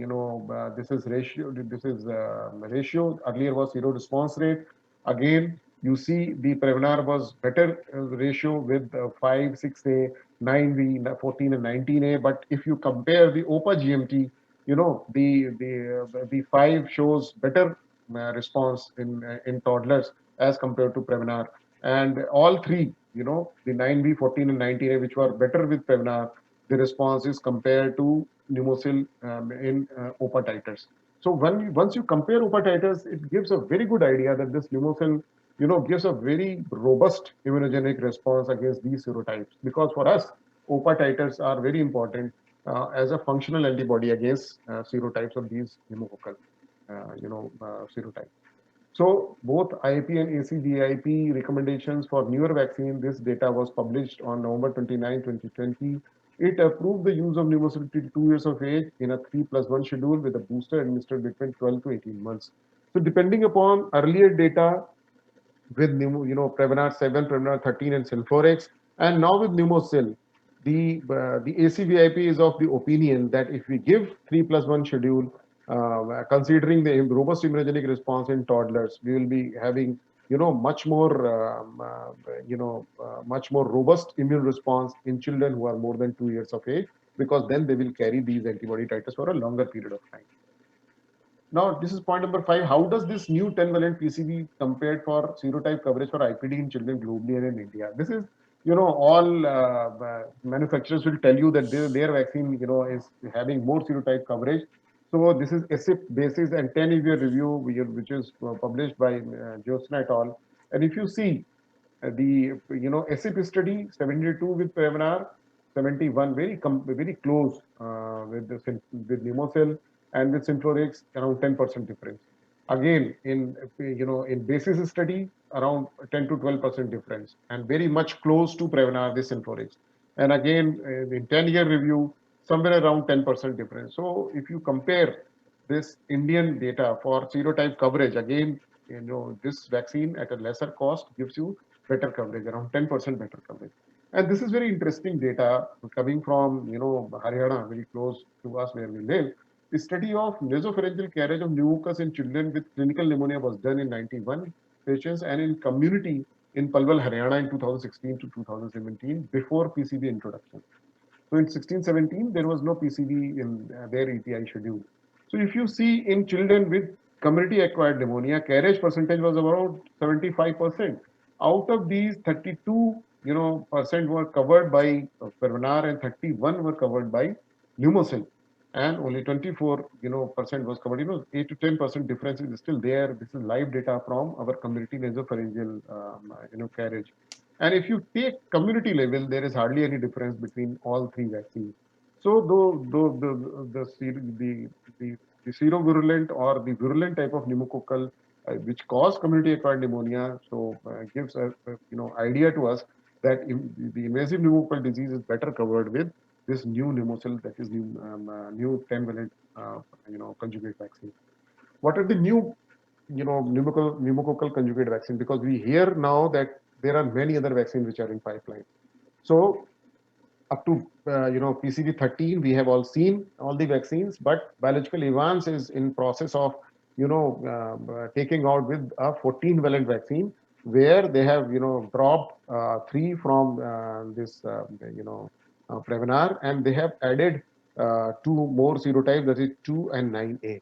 this is ratio, ratio. Earlier was zero response rate. Again, you see the Prevnar was better ratio with 5, 6A, 9V, 14 and 19A. But if you compare the OPA GMT, the 5 shows better response in toddlers as compared to Prevnar. And all three, the 9V, 14 and 19A, which were better with Prevnar, the response is compared to Pneumocil in OPA titers. So once you compare OPA titers, it gives a very good idea that this Pneumocil, gives a very robust immunogenic response against these serotypes. Because for us, OPA titers are very important as a functional antibody against serotypes of these pneumococcal, serotypes. So both IAP and ACVIP recommendations for newer vaccine, this data was published on November 29, 2020. It approved the use of pneumocil till 2 years of age in a 3+1 schedule with a booster administered between 12 to 18 months. So depending upon earlier data with Prevnar 7, Prevnar 13, and Synflorix, and now with Pneumocil, the ACVIP is of the opinion that if we give 3+1 schedule, considering the robust immunogenic response in toddlers, we will be having much more much more robust immune response in children who are more than 2 years of age, because then they will carry these antibody titers for a longer period of time. Now, this is point number 5. How does this new 10-valent PCV compared for serotype coverage for IPD in children globally and in India? This is, all manufacturers will tell you that their vaccine, is having more serotype coverage. So this is ACIP basis and 10-year review, which is published by Jyotsna et al. And if you see the, ACIP study, 72 with Prevnar, 71 very close with Pneumocil, and with Synflorix around 10% difference. Again, in basis study, around 10 to 12% difference, and very much close to Prevnar, this Synflorix. And again, in 10-year review, somewhere around 10% difference. So if you compare this Indian data for serotype coverage, again, this vaccine at a lesser cost gives you better coverage, around 10% better coverage. And this is very interesting data coming from, Haryana, very close to us where we live. The study of nasopharyngeal carriage of pneumococcus in children with clinical pneumonia was done in 91 patients, and in community in Palwal, Haryana in 2016 to 2017 before PCV introduction. So in 16-17, there was no PCV in their ETI schedule. So if you see in children with community-acquired pneumonia, carriage percentage was about 75%. Out of these, 32, percent were covered by Prevnar, and 31 were covered by Pneumocil, and only 24, percent was covered. 8 to 10% difference is still there. This is live data from our community nasopharyngeal, carriage. And if you take community level, there is hardly any difference between all three vaccines. So though the serovirulent or the virulent type of pneumococcal, which cause community-acquired pneumonia, so gives a idea to us that the invasive pneumococcal disease is better covered with this new Pneumocil, that is new 10-valent conjugate vaccine. what are the new, pneumococcal conjugate vaccine? Because we hear now that there are many other vaccines which are in pipeline. So up to PCV13, we have all seen all the vaccines, but Biological Evans is in process of taking out with a 14-valent vaccine, where they have dropped three from this Prevnar, and they have added two more serotypes, that is 2 and 9A.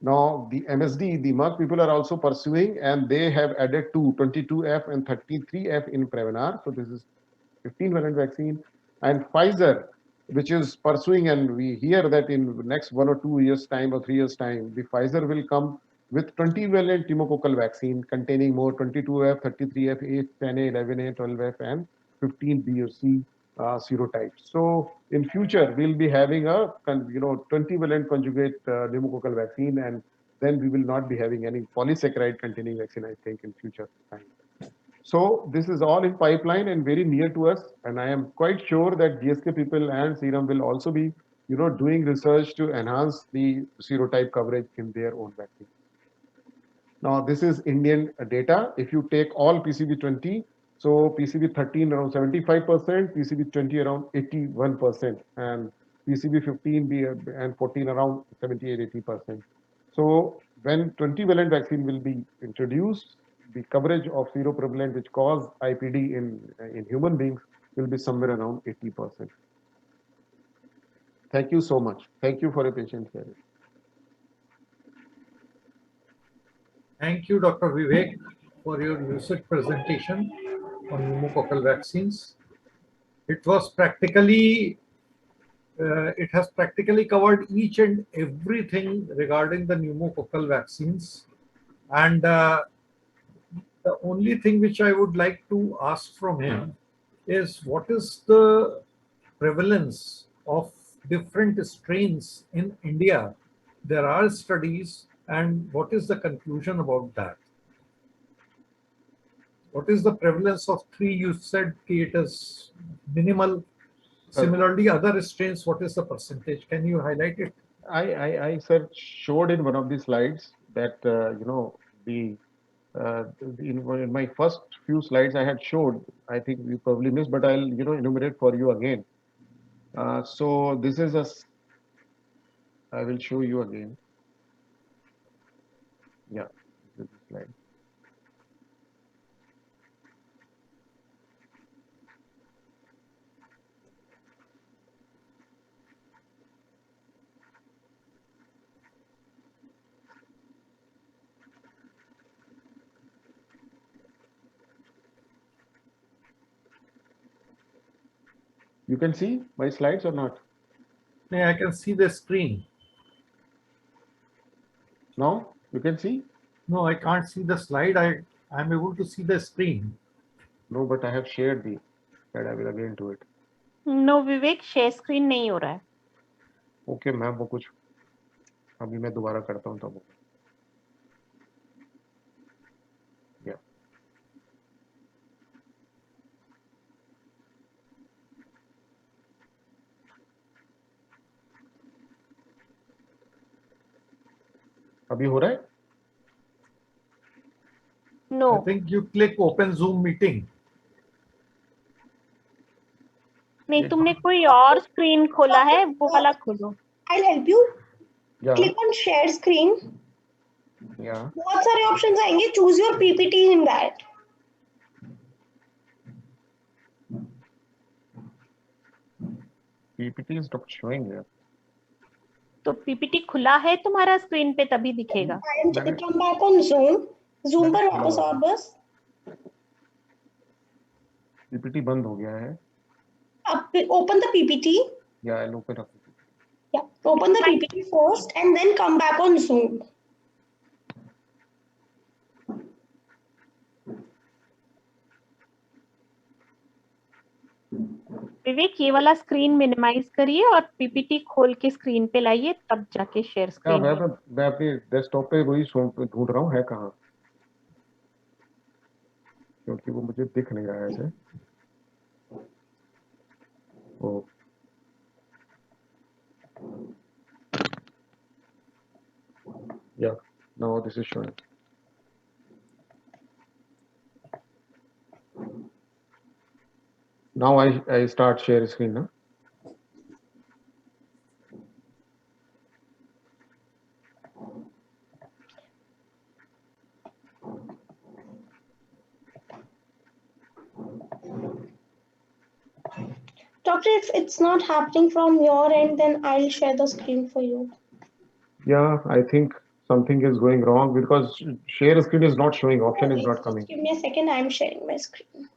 Now, the MSD, the Merck people are also pursuing, and they have added two, 22F and 33F in Prevnar. So this is 15-valent vaccine. And Pfizer, which is pursuing, and we hear that in the next 1 or 2 years' time or 3 years' time, the Pfizer will come with 20-valent pneumococcal vaccine containing more 22F, 33F, 8, 10A, 11A, 12F, and 15B or C serotypes. So in future, we'll be having a 20-valent conjugate pneumococcal vaccine, and then we will not be having any polysaccharide containing vaccine, I think, in future time. So this is all in pipeline and very near to us, and I am quite sure that GSK people and Serum will also be, doing research to enhance the serotype coverage in their own vaccine. Now this is Indian data. If you take all PCV20, so PCV13 around 75%, PCV20 around 81%, and PCV15 and 14 around 78-80%. So when 20-valent vaccine will be introduced, the coverage of seroprevalent which cause IPD in human beings will be somewhere around 80%. Thank you so much. Thank you for your patience hearing. Thank you, Dr. Vivek, for your lucid presentation on pneumococcal vaccines. It was practically, it has practically covered each and everything regarding the pneumococcal vaccines. And the only thing which I would like to ask from him is, what is the prevalence of different strains in India? There are studies, and what is the conclusion about that? What is the prevalence of three? You said it is minimal. Similarly, other strains, what is the percentage? Can you highlight it? I showed in one of the slides that in my first few slides I had showed. I think you probably missed, but I'll enumerate for you again. So this is I will show you again. Yeah, this is the slide. You can see my slides or not? Yeah, I can see the screen. Now you can see? No, I can't see the slide. I'm able to see the screen. No, but I have shared the slide. I will again do it. No, Vivek share screen नहीं हो रहा है. Okay, ma'am वो कुछ अभी मैं दोबारा करता हूँ तब. Yeah. अभी हो रहा है? No. I think you click open Zoom meeting. नहीं, तुमने कोई और स्क्रीन खोला है, वो वाला खोलो. I'll help you. Yeah. Click on share screen. Yeah. बहुत सारे options आएंगे. Choose your PPT in that. PPT is not showing here. तो PPT खुला है तुम्हारा स्क्रीन पे तभी दिखेगा. Come back on Zoom. Zoom पर वापस आओ बस. PPT बंद हो गया है. Open the PPT. Yeah, I'll open up. Yeah, open the PPT first and then come back on Zoom. विवेक ये वाला स्क्रीन मिनिमाइज करिए और पीपीटी खोल के स्क्रीन पे लाइए, तब जाके शेयर स्क्रीन. मैं अपने डेस्कटॉप पे वही ढूंढ रहा हूँ, है कहाँ, क्योंकि वो मुझे दिख नहीं रहा है ऐसे. ओ या Now this is showing. Now I start share screen now. Doctor, if it's not happening from your end, then I'll share the screen for you. Yeah, I think something is going wrong because share screen is not showing, option is not coming. Just give me a second. I'm sharing my screen.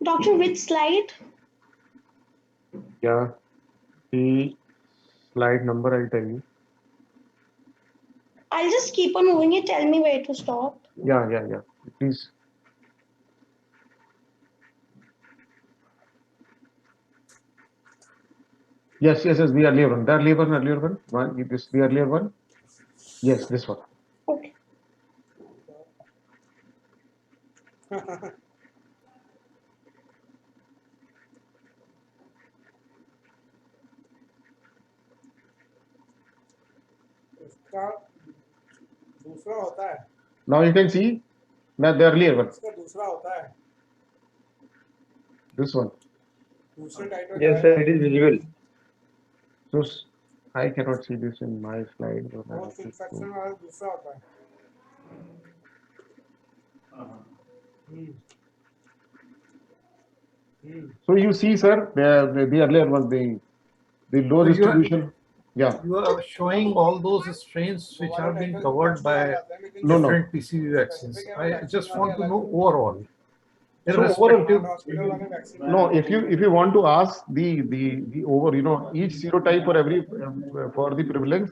Doctor, which slide? Yeah, the slide number I'll tell you. I'll just keep on moving it. Tell me where to stop. Yeah. Please. Yes, the earlier one. The earlier one. This the earlier one. Yes, this one. Okay. इसका दूसरा होता है Now you can see now the earlier one. इसका दूसरा होता है This one. दूसरे title Yes, sir, it is visible. So I cannot see this in my slide. So I have post to infection go. वाला दूसरा होता है So you see, sir, the earlier one, the low So you are- distribution. Yeah. You are showing all those strains which are being covered by No. different PCV vaccines. I just want to know overall. So Irrespective, hospital वाले vaccine No, if you want to ask the over, each serotype for every for the prevalence,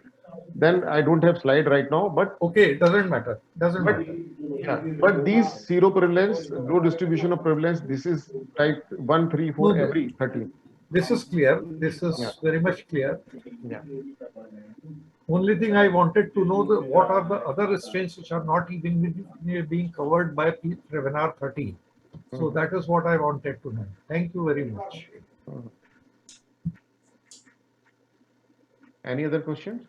then I don't have slide right now. But okay, it doesn't matter. Doesn't but matter. yeah, but these seroprevalence, low distribution of prevalence, this is type 1, 3, 4 No, every 13. This is clear. This is Yeah. very much clear. Yeah. Only thing I wanted to know what are the other strains which are not even being covered by Prevenar 13. So that is what I wanted to know. Thank you very much. Any other questions?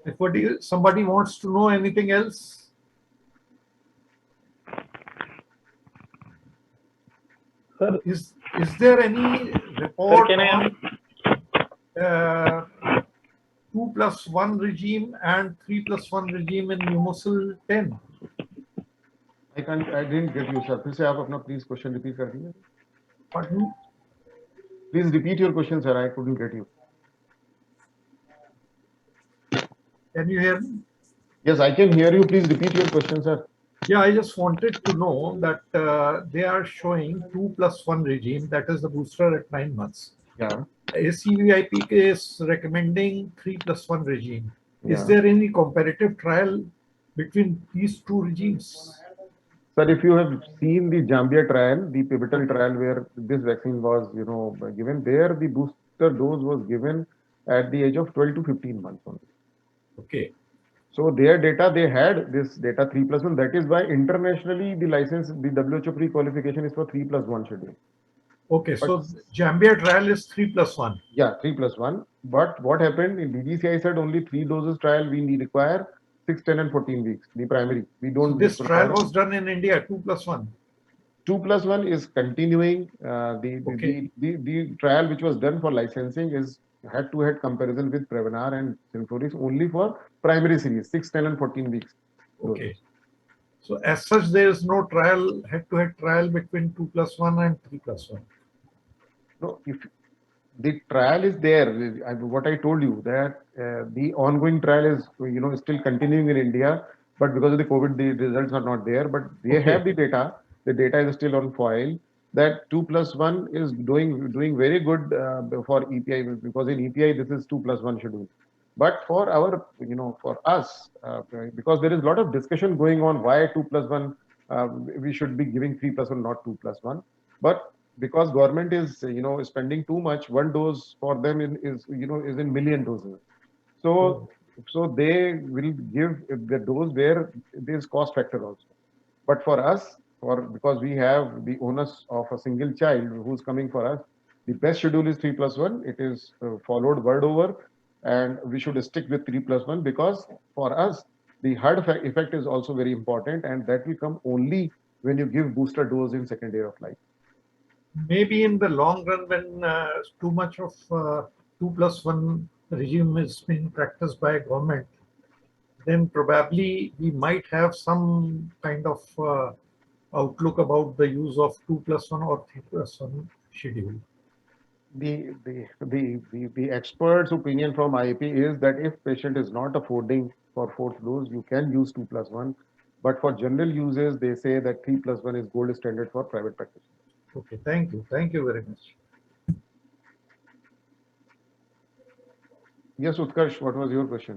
If somebody wants to know anything else, Sir, is there any report can I on 2+1 regime and 3+1 regime in Pneumocil 10? I didn't get you, sir. फिर से आप अपना please question repeat कर दीजिए. Pardon? Please repeat your question, sir. I couldn't get you. Can you hear me? Yes, I can hear you. Please repeat your question, sir. Yeah, I just wanted to know that they are showing 2+1 regime, that is the booster at 9 months. Yeah. ACVIP is recommending 3+1 regime. Yeah. Is there any comparative trial between these two regimes? Sir, if you have seen the Zambia trial, the pivotal trial where this vaccine was, given there, the booster dose was given at the age of 12 to 15 months only. Okay. So their data, they had this data 3+1. That is why internationally the license, the WHO pre-qualification is for 3+1 schedule. Okay, so Zambia trial is 3+1. Yeah, 3+1. But what happened in DGCI said only 3 doses trial we need require 6, 10, and 14 weeks. The primary we don't. This trial require. was done in India, 2+1. 2+1 is continuing. Okay. The trial which was done for licensing is head-to-head comparison with Prevenar and Synflorix only for primary series, 6, 10, and 14 weeks. Okay. So as such, there is no trial, head-to-head trial between 2+1 and 3+1. No, if the trial is there, what I told you that the ongoing trial is still continuing in India, but because of the COVID, the results are not there. But they have the data. The data is still on file. That 2+1 is doing very good for EPI because in EPI this is 2+1 schedule. But for our, for us, because there is a lot of discussion going on why 2+1, we should be giving 3+1, not 2+1. But because government is, spending too much, one dose for them is in million doses. So, so they will give the dose where there is cost factor also. But for us, because we have the onus of a single child who's coming for us, the best schedule is 3+1. It is followed word over, and we should stick with 3+1 because for us, the hard effect is also very important, and that will come only when you give booster dose in second year of life. Maybe in the long run, when too much of 2+1 regime is being practiced by government, then probably we might have some kind of outlook about the use of 2+1 or 3+1 schedule. The expert's opinion from IAP is that if patient is not affording for fourth dose, you can use 2+1. But for general uses, they say that 3+1 is gold standard for private practice. Okay, thank you. Thank you very much. Yes, Utkarsh, what was your question?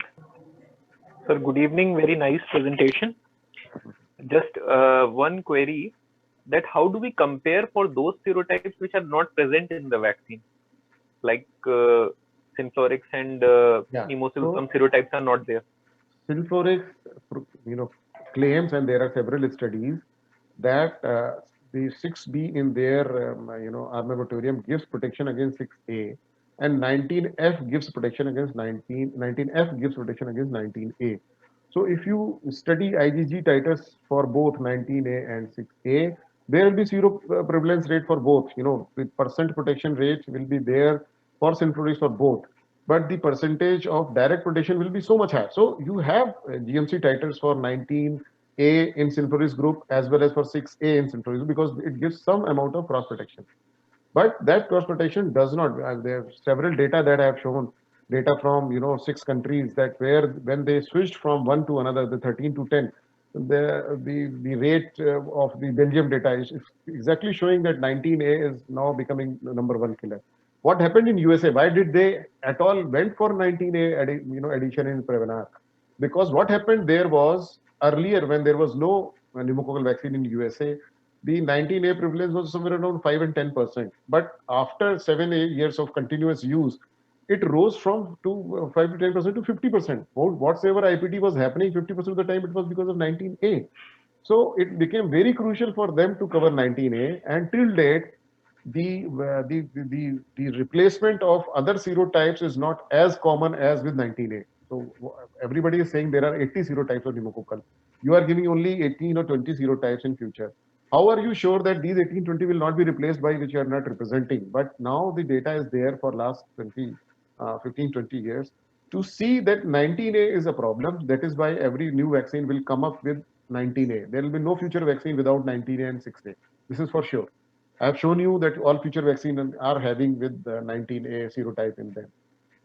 Sir, good evening. Very nice presentation. Just one query, that how do we compare for those serotypes which are not present in the vaccine? Like Synflorix and Nemocil, So- some serotypes are not there. Synflorix, claims, and there are several studies that the 6B in their, armamentarium gives protection against 6A, and 19F gives protection against 19F gives protection against 19A. So if you study IgG titers for both 19A and 6A, there will be zero prevalence rate for both. The percent protection rate will be there for Synflorix for both, but the percentage of direct protection will be so much higher. So you have GMC titers for 19A in Synflorix group as well as for 6A in Synflorix because it gives some amount of cross protection. But that cross protection does not. There are several data that I have shown, data from 6 countries that where when they switched from one to another, the 13 to 10, the rate of the Belgium data is exactly showing that 19A is now becoming the #1 killer. What happened in USA? Why did they at all went for 19A addition in Prevnar? Because what happened there was earlier when there was no pneumococcal vaccine in USA, the 19A prevalence was somewhere around 5 and 10%. But after 7 8 years of continuous use, it rose from 5 to 10% to 50%. Whatsoever IPT was happening, 50% of the time it was because of 19A. So it became very crucial for them to cover 19A, and till date, the replacement of other serotypes is not as common as with 19A. So everybody is saying there are 80 serotypes of pneumococcal. You are giving only 18 or 20 serotypes in future. How are you sure that these 18, 20 will not be replaced by which you are not representing? But now the data is there for last 15, 20 years to see that 19A is a problem. That is why every new vaccine will come up with 19A. There will be no future vaccine without 19A and 6A. This is for sure. I have shown you that all future vaccines are having with the 19A serotype in them.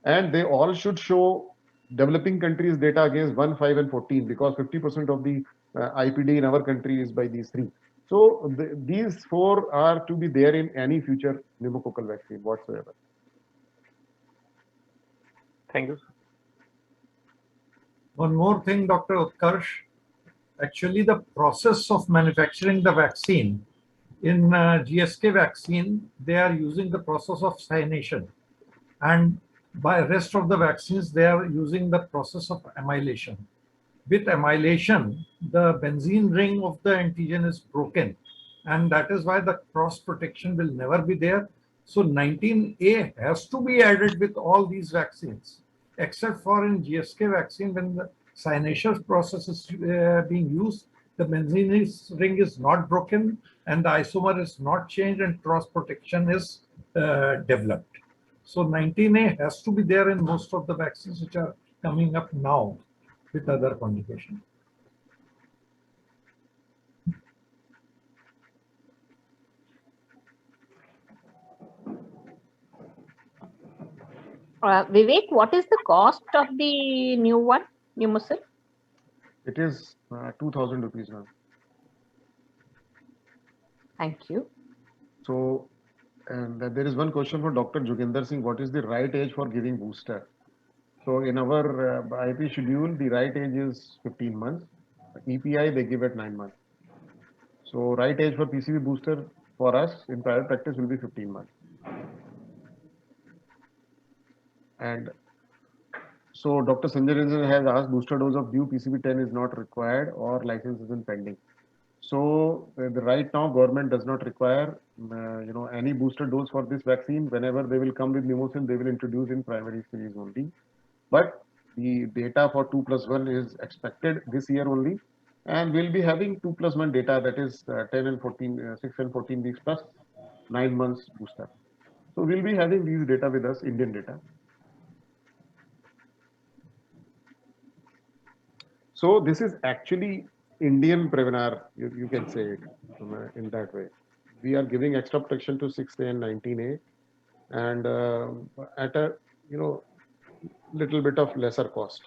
And they all should show developing countries data against 1, 5, and 14 because 50% of the IPD in our country is by these three. So these four are to be there in any future pneumococcal vaccine whatsoever. Thank you, sir. One more thing, Dr. Utkarsh. Actually, the process of manufacturing the vaccine in GSK vaccine, they are using the process of cyanation, and by rest of the vaccines, they are using the process of amylation. With amylation, the benzene ring of the antigen is broken, and that is why the cross protection will never be there. So 19A has to be added with all these vaccines, except for in GSK vaccine when the cyanation process is being used, the benzene ring is not broken and the isomer is not changed and cross protection is developed. So 19A has to be there in most of the vaccines which are coming up now with other conjugation. Vivek, what is the cost of the new one, Pneumocil? It is 2,000 rupees now. Thank you. So, and there is one question for Dr. Joginder Singh. What is the right age for giving booster? So in our IP schedule, the right age is 15 months. EPI, they give it 9 months. So right age for PCV booster for us in private practice will be 15 months. And so Dr. Sanjay Ranjan has asked, booster dose of due PCV10 is not required or license is in pending. So right now government does not require any booster dose for this vaccine. Whenever they will come with pneumocin, they will introduce in primary series only. But the data for 2+1 is expected this year only, and we'll be having 2+1 data, that is 10 and 14, 6 and 14 weeks plus 9 months booster. So we'll be having these data with us, Indian data. So this is actually Indian Prevenar, you can say it in that way. We are giving extra protection to 6A and 19A, and at a little bit of lesser cost.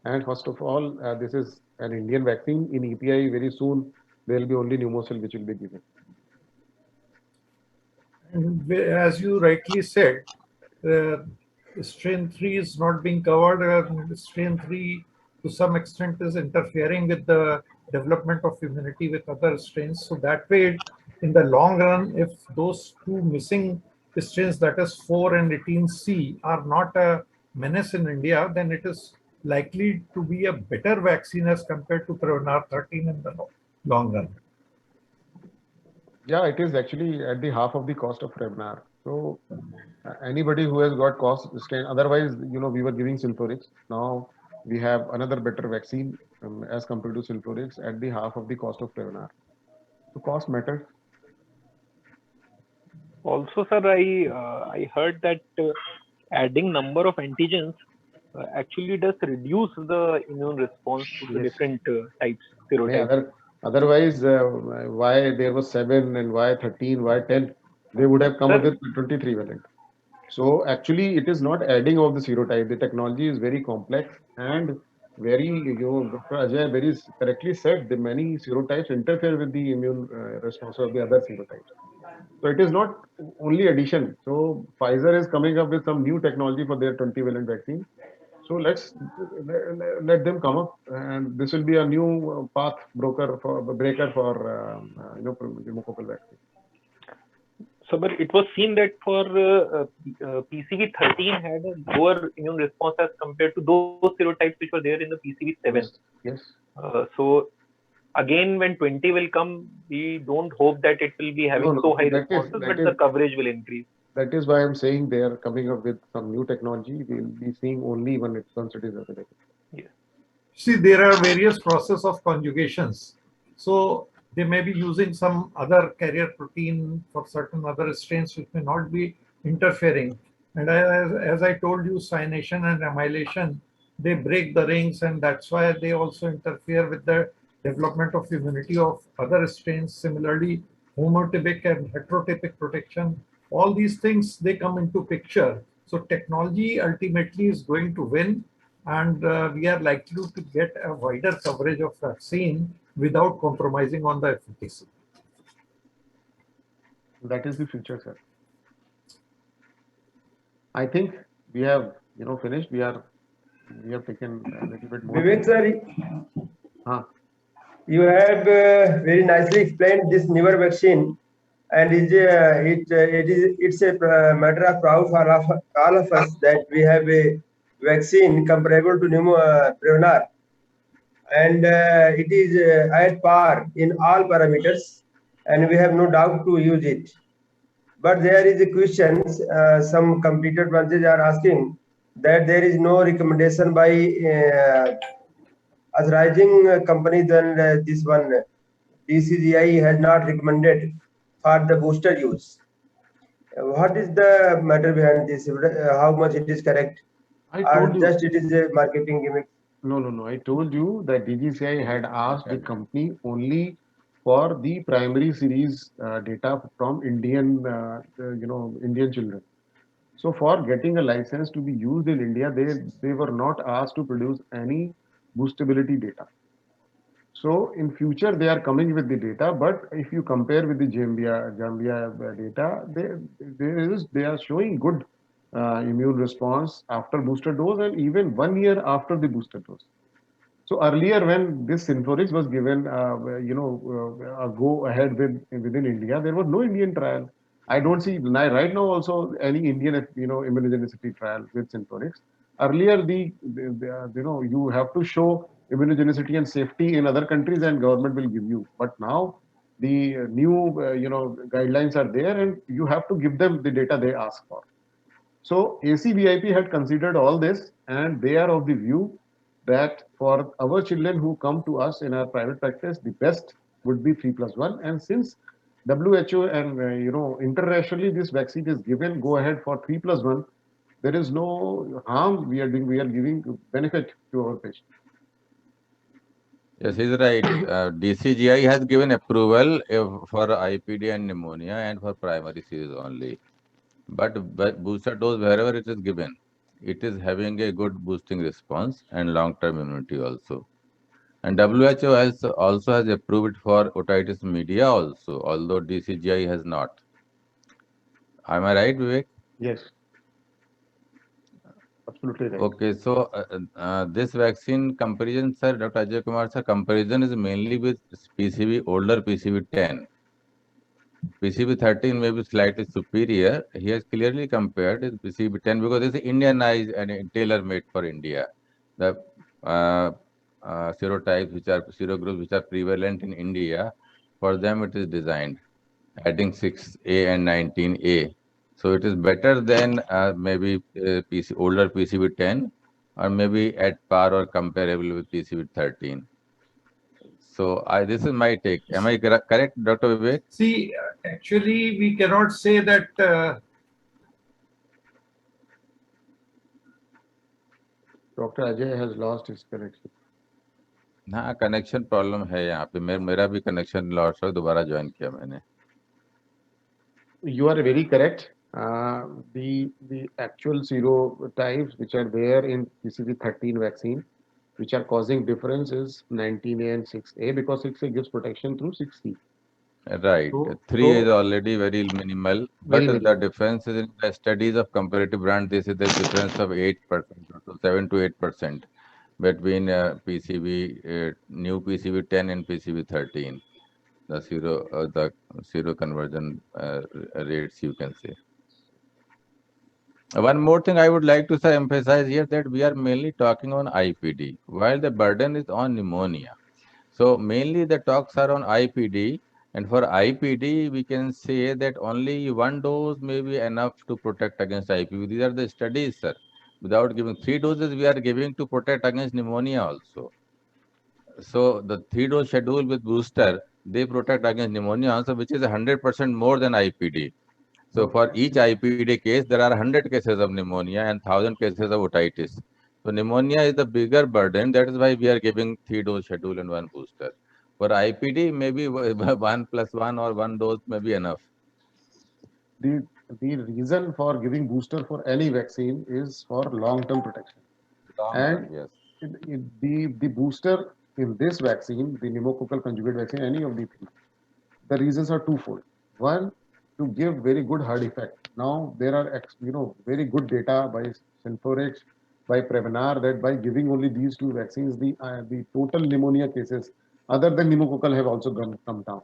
And first of all, this is an Indian vaccine. In EPI, very soon there will be only pneumocil which will be given. And as you rightly said, strain 3 is not being covered. Strain 3 to some extent is interfering with the development of immunity with other strains. So that way, in the long run, if those two missing strains, that is 4 and 18C, are not a menace in India, then it is likely to be a better vaccine as compared to Prevnar 13 in the long run. Yeah, it is actually at the half of the cost of Prevnar. So anybody who has got cost strain, otherwise, we were giving Synflorix. Now we have another better vaccine as compared to Synflorix at the half of the cost of Prevnar. So cost matters. Also, sir, I heard that adding number of antigens actually does reduce the immune response to the Yes. different types, serotypes. Otherwise, why there was 7 and why 13, why 10? They would have come up Sir, with 23 valent. So actually, it is not adding of the serotype. The technology is very complex and very, Dr. Ajay very correctly said, the many serotypes interfere with the immune response of the other serotypes. So it is not only addition. So Pfizer is coming up with some new technology for their 20-valent vaccine. So let them come up, and this will be a new path breaker for pneumococcal vaccine. so but it was seen that for PCV 13 had a lower immune response as compared to those serotypes which were there in the PCV 7. Yes. So again, when 20 will come, we don't hope that it will be having No, so high that is- responses, that but is- the coverage will increase. That is why I'm saying they are coming up with some new technology. We'll be seeing only once it is available. See, there are various process of conjugations. So they may be using some other carrier protein for certain other strains which may not be interfering. And as I told you, cyanation and amylation, they break the rings, and that's why they also interfere with the development of immunity of other strains. Similarly, homotypic and heterotypic protection, all these things, they come into picture. So technology ultimately is going to win, and we are likely to get a wider coverage of vaccine without compromising on the efficacy. That is the future, sir. I think we have, finished. We have taken a little bit more. Vivek sir, Huh. you have very nicely explained this newer vaccine, and it's a matter of proud for all of us that we have a vaccine comparable to Prevnar, and it is at par in all parameters, and we have no doubt to use it. But there is a question, some computer branches are asking that there is no recommendation by authorizing company, then this one DCGI has not recommended for the booster use. What is the matter behind this? How much it is correct? I Or told you. just it is a marketing gimmick? No. I told you that DGCI had asked the company only for the primary series data from Indian, Indian children. So for getting a license to be used in India, they were not asked to produce any boostability data. So in future they are coming with the data, but if you compare with the Zambia data, they are showing good immune response after booster dose and even 1 year after the booster dose. So earlier, when this Synflorix was given, a go ahead within India, there was no Indian trial. I don't see right now also any Indian, immunogenicity trial with Synflorix. Earlier, you have to show immunogenicity and safety in other countries, and government will give you. But now the new, guidelines are there, and you have to give them the data they ask for. So ACVIP had considered all this, and they are of the view that for our children who come to us in our private practice, the best would be 3+1. And since WHO and internationally this vaccine is given go ahead for 3+1, there is no harm we are doing. We are giving benefit to our patients. Yes, he's right. DCGI has given approval for IPD and pneumonia and for primary series only. But booster dose, wherever it is given, it is having a good boosting response and long-term immunity also. And WHO also has approved it for otitis media also, although DCGI has not. Am I right, Vivek? Yes, absolutely right. Okay, so this vaccine comparison, sir, Dr. Ajay Kumar, sir, comparison is mainly with PCV, older PCV10. PCV13 may be slightly superior. He has clearly compared with PCV10 because it's Indianized and tailor-made for India. The serotypes which are serogroups which are prevalent in India, for them it is designed, adding 6A and 19A. So it is better than maybe older PCV10 or maybe at par or comparable with PCV13. So this is my take. Am I correct, Dr. Vivek? See, actually, we cannot say that Dr. Ajay has lost his connection. हाँ connection problem है यहाँ पे मेरा भी connection loss है दोबारा join किया मैंने You are very correct. The actual serotypes which are there in PCV13 vaccine, which are causing difference is 19A and 6A because 6A gives protection through 6C. Right. So- 3 is already very minimal, but Very the minimal. difference is in the studies of comparative brand, this is the difference of 8%, so 7 to 8% between new PCV10 and PCV13. The zero conversion rates, you can say. One more thing I would like to emphasize here that we are mainly talking on IPD, while the burden is on pneumonia. So mainly the talks are on IPD, and for IPD we can say that only one dose may be enough to protect against IPD. These are the studies, sir. Without giving 3 doses, we are giving to protect against pneumonia also. So the 3-dose schedule with booster, they protect against pneumonia also, which is 100% more than IPD. So for each IPD case, there are 100 cases of pneumonia and 1,000 cases of otitis. So pneumonia is the bigger burden. That is why we are giving 3-dose schedule and 1 booster. For IPD, maybe 1+1 or 1 dose may be enough. The reason for giving booster for any vaccine is for long-term protection. And Yes. The booster in this vaccine, the pneumococcal conjugate vaccine, any of the three, the reasons are twofold. One, to give very good hard effect. Now there are very good data by Synflorix, by Prevnar, that by giving only these two vaccines, the total pneumonia cases other than pneumococcal have also come down.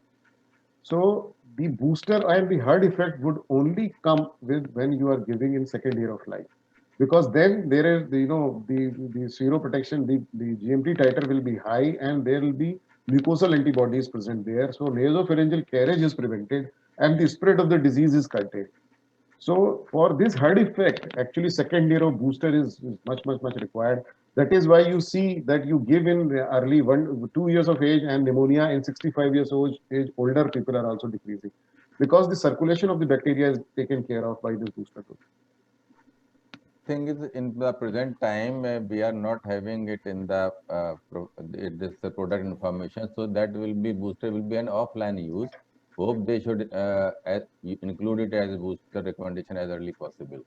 So the booster and the hard effect would only come with when you are giving in second year of life, because then there is the seroprotection, the GMT titer will be high, and there will be mucosal antibodies present there. So nasopharyngeal carriage is prevented, and the spread of the disease is curtailed. So for this hard effect, actually second year of booster is much required. That is why you see that you give in the early 2 years of age, and pneumonia in 65 years old age, older people are also decreasing, because the circulation of the bacteria is taken care of by this booster dose. Thing is, in the present time, we are not having it in the this product information, so that will be booster will be an offline use. Hope they should include it as a booster recommendation as early possible.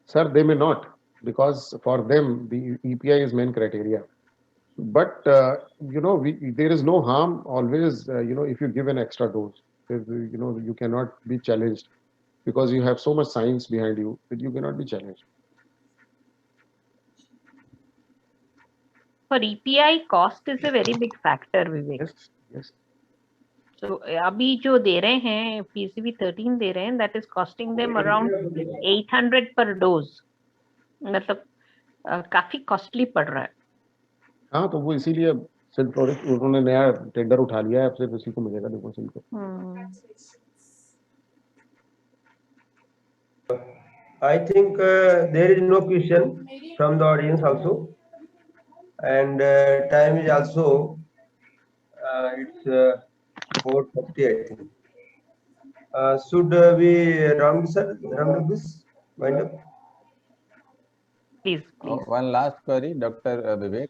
Sir, they may not, because for them the EPI is main criteria. But there is no harm always. If you give an extra dose, you cannot be challenged because you have so much science behind you that you cannot be challenged. For EPI, cost is a very big factor, Vivek. Yes, yes. So अभी जो दे रहे हैं PCV 13 दे रहे हैं, that is costing them around 800 per dose. मतलब काफी costly पड़ रहा है. हाँ, तो वो इसीलिए सिल्फ्लोरिक उन्होंने नया टेंडर उठा लिया है, अब सिर्फ उसी को मिलेगा लिपोसिल को. I think there is no question from the audience also, and time is also it's 4:30, I think. Should we round up this? Wind up? Please. One last query, Dr. Vivek.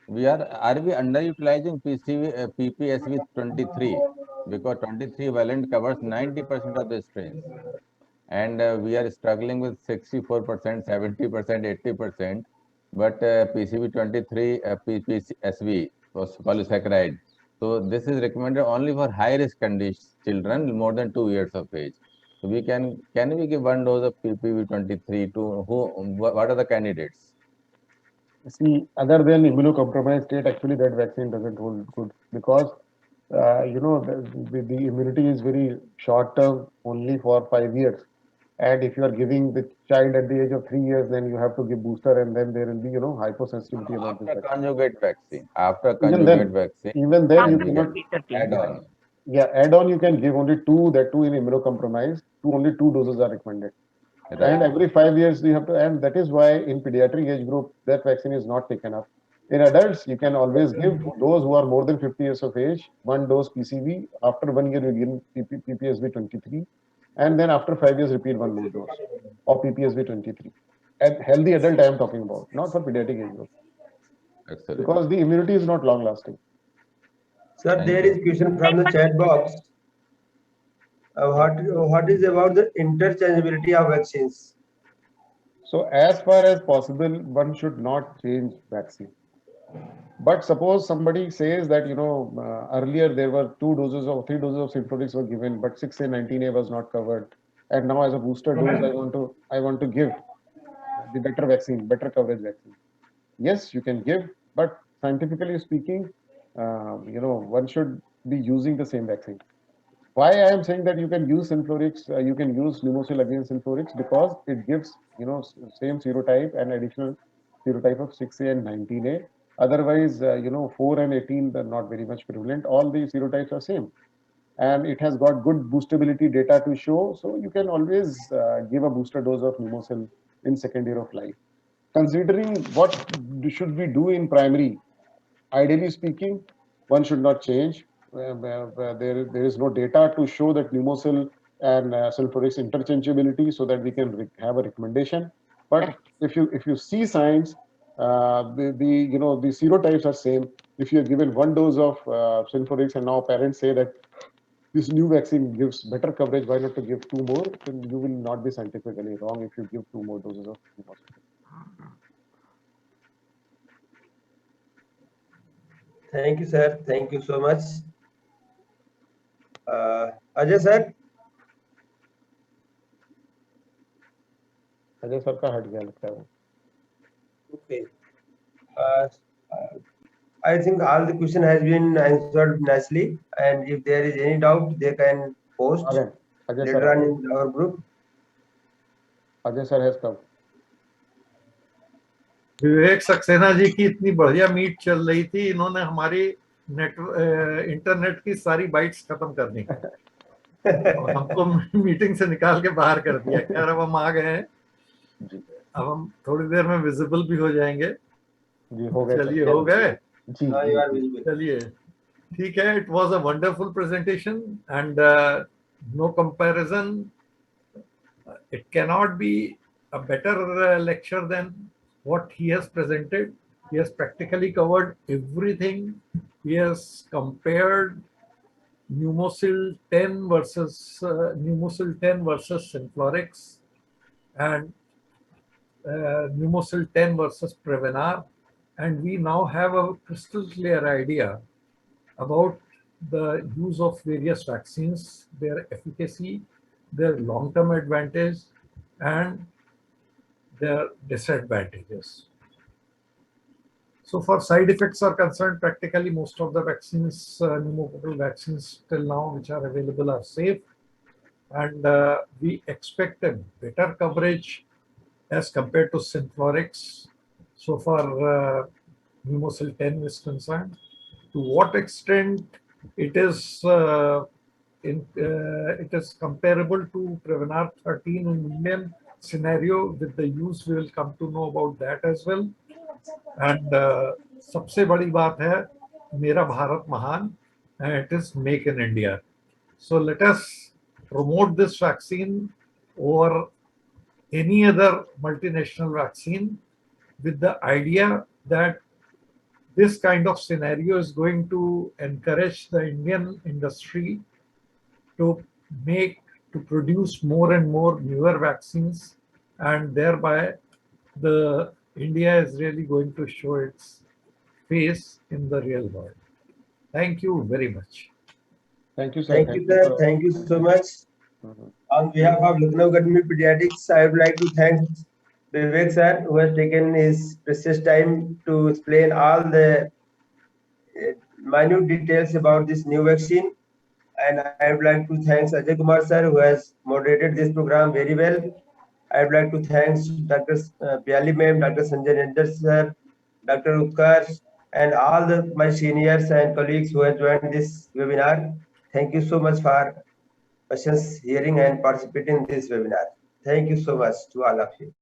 Are we underutilizing PPSV 23? Because 23 valent covers 90% of the strains. And we are struggling with 64%, 70%, 80%. But PCV 23, PPSV was polysaccharide. So this is recommended only for high-risk condition children more than 2 years of age. So we can we give one dose of PPV 23 to who? What are the candidates? See, other than immunocompromised state, actually that vaccine doesn't hold good because the immunity is very short term, only for 5 years. And if you are giving the child at the age of 3 years, then you have to give booster, and then there will be hypersensitivity about this After vaccine. conjugate vaccine. After Even conjugate then, vaccine. even then you After cannot Add on. Yeah, add on you can give only two, that too in immunocompromised, only 2 doses are recommended. Right. And every 5 years you have to, and that is why in pediatric age group that vaccine is not taken up. In adults, you can always give those who are more than 50 years of age, 1 dose PCV. After 1 year, you give PPSV 23, and then after 5 years, repeat 1 more dose of PPSV 23. And healthy adult, I am talking about, not for pediatric age group, Excellent. because the immunity is not long lasting. Sir, Thank there you. is question from the chat box. What is about the interchangeability of vaccines? So as far as possible, one should not change vaccine. But suppose somebody says that, earlier there were 2 doses or 3 doses of Synflorix were given, but 6A, 19A was not covered. And now as a booster dose, I want to give the better vaccine, better coverage vaccine. Yes, you can give, but scientifically speaking, one should be using the same vaccine. Why I am saying that you can use Synflorix, you can use Pneumocil against Synflorix, because it gives, same serotype and additional serotype of 6A and 19A. Otherwise, 4 and 18 are not very much prevalent. All the serotypes are same. And it has got good boostability data to show. So you can always give a booster dose of Pneumocil in second year of life. Considering what should we do in primary, ideally speaking, one should not change. There is no data to show that Pneumocil and Synflorix interchangeability, so that we can have a recommendation. But if you see signs, the serotypes are same. If you are given 1 dose of Synflorix and now parents say that this new vaccine gives better coverage, why not to give 2 more? Then you will not be scientifically wrong if you give 2 more doses of Pneumocil. Thank you, sir. Thank you so much. Ajay sir. Ajay sir का हट गया लगता है वो. Okay. I think all the question has been answered nicely, and if there is any doubt, they can post Again, Ajay later sir, on in our group. Ajay sir has come. विवेक सक्सेना जी की इतनी बढ़िया meet चल रही थी, इन्होंने हमारी internet की सारी बाइट्स खत्म कर दी और हमको मीटिंग से निकाल के बाहर कर दिया. खैर अब हम आ गए हैं, अब हम थोड़ी देर में विजिबल भी हो जाएंगे. जी हो गए. चलिए हो गए. जी. चलिए ठीक है. It was a wonderful presentation and no comparison. It can not be a better lecture than what he has presented. He has practically covered everything. He has compared Pneumocil 10 versus Synflorix and Pneumocil 10 versus Prevenar, and we now have a crystal clear idea about the use of various vaccines, their efficacy, their long-term advantage and their disadvantages. So for side effects are concerned, practically most of the vaccines, pneumococcal vaccines till now which are available are safe. And we expect a better coverage as compared to Synflorix so far Pneumocil 10 is concerned. To what extent it is it is comparable to Prevenar 13 in Indian scenario with the use, we will come to know about that as well. And सबसे बड़ी बात है मेरा भारत महान, and it is Make in India. So let us promote this vaccine over any other multinational vaccine with the idea that this kind of scenario is going to encourage the Indian industry to produce more and more newer vaccines, and thereby the India is really going to show its face in the real world. Thank you very much. Thank you, sir. Thank you, sir. Thank you so much. On behalf of Lucknow Academy Pediatrics, I would like to thank Vivek sir, who has taken his precious time to explain all the minute details about this new vaccine. And I would like to thank Ajay Kumar sir, who has moderated this program very well. I would like to thank Dr. Piali ma'am, Dr. Sanjay Nandar sir, Dr. Utkarsh, and all my seniors and colleagues who have joined this webinar. Thank you so much for questions, hearing, and participating in this webinar. Thank you so much to all of you.